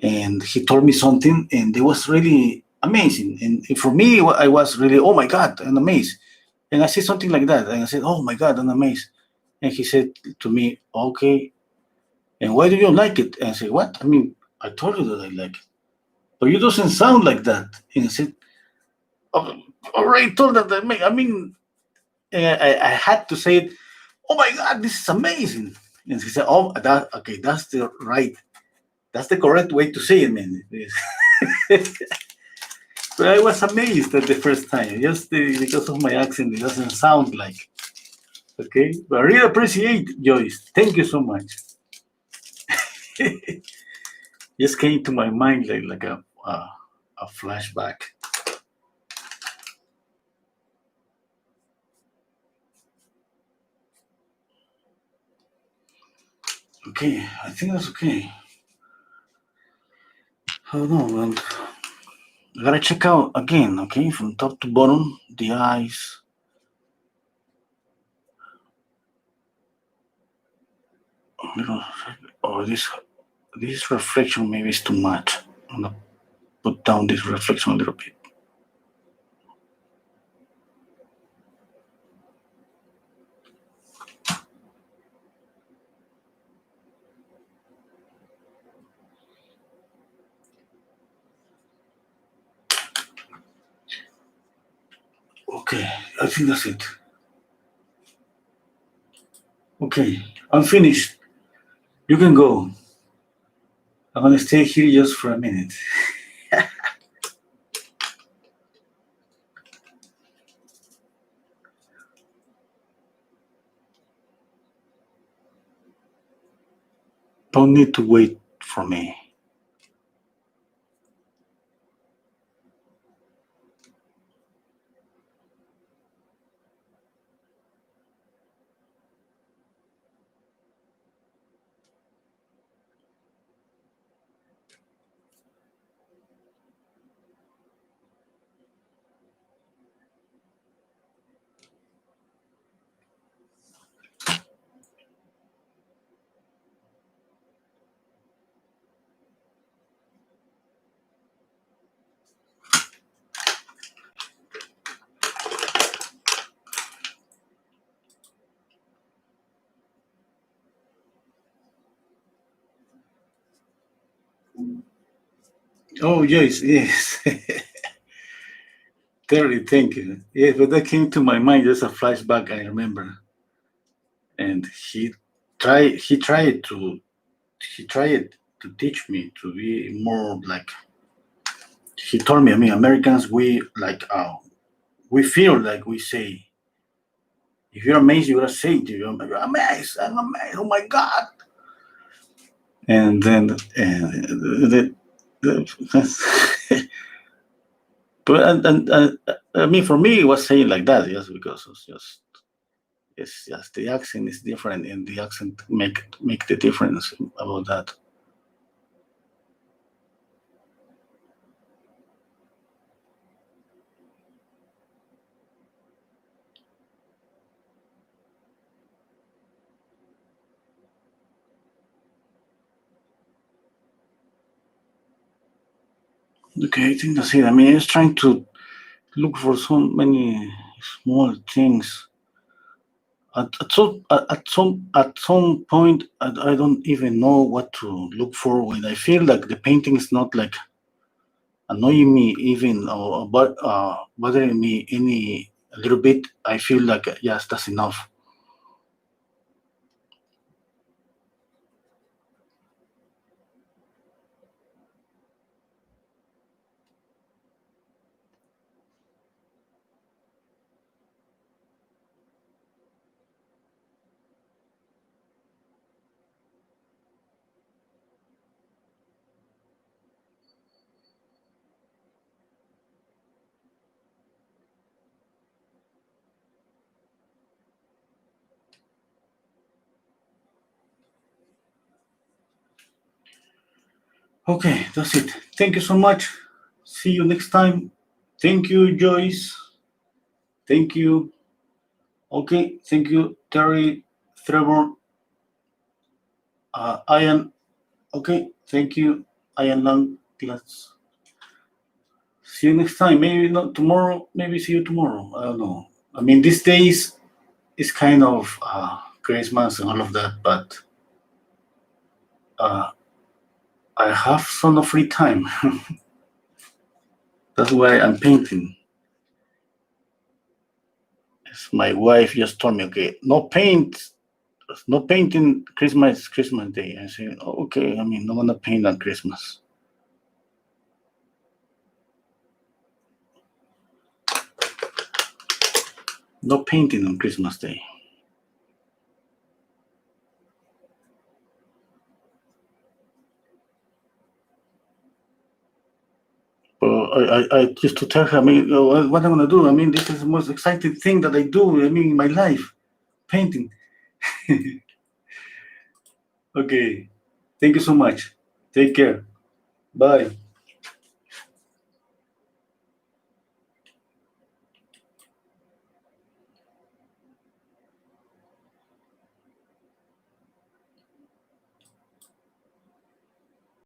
and he told me something, and it was really amazing. And for me, I was really, oh my God, I'm amazed. And I said something like that, and I said, oh my God, I'm amazed. And he said to me, okay, and why do you like it? And I said, what? I mean, I told you that I like it. but you doesn't sound like that. And I said, already told that. I mean, I had to say it. Oh my God, this is amazing. And he said, oh, that okay, that's the correct way to say it, man. But I was amazed at the first time, just because of my accent, it doesn't sound like. Okay, but I really appreciate Joyce. Thank you so much. Just came to my mind like a flashback. Okay, I think that's okay. Hold on, I gotta check out again. Okay, from top to bottom, the eyes. Little, oh, this reflection maybe is too much. I'm gonna put down this reflection a little bit. Okay, I think that's it. Okay, I'm finished. You can go. I'm gonna stay here just for a minute. Don't need to wait for me. Oh yes, yes. Terry, thank you. Yeah, but that came to my mind just a flashback. I remember, and he tried to teach me to be more like. He told me, I mean, Americans, we feel like we say, if you're amazed, you gotta say it. You're amazed. I'm amazed. Oh my God. And then, but I mean, for me, it was saying like that, just because it's just, it's just the accent is different, and the accent make the difference about that. Okay, I think that's it. I mean, I was trying to look for so many small things. At some point, I don't even know what to look for when I feel like the painting is not like annoying me even, or but bothering me any a little bit. I feel like yes, that's enough. Okay, that's it. Thank you so much. See you next time. Thank you, Joyce. Thank you. Okay, thank you, Terry, Trevor, Ian. Okay, thank you, Ian Lang. Let's see you next time. Maybe not tomorrow. Maybe see you tomorrow. I don't know. I mean, these days is kind of Christmas and all of that, but uh, I have some free time. That's why I'm painting. As my wife just told me, okay, no painting Christmas Day. I say, oh, okay, I mean, no gonna paint on Christmas. No painting on Christmas Day. I used to tell her, I mean, what I'm gonna do? I mean, this is the most exciting thing that I do. I mean, in my life, painting. Okay, thank you so much. Take care. Bye.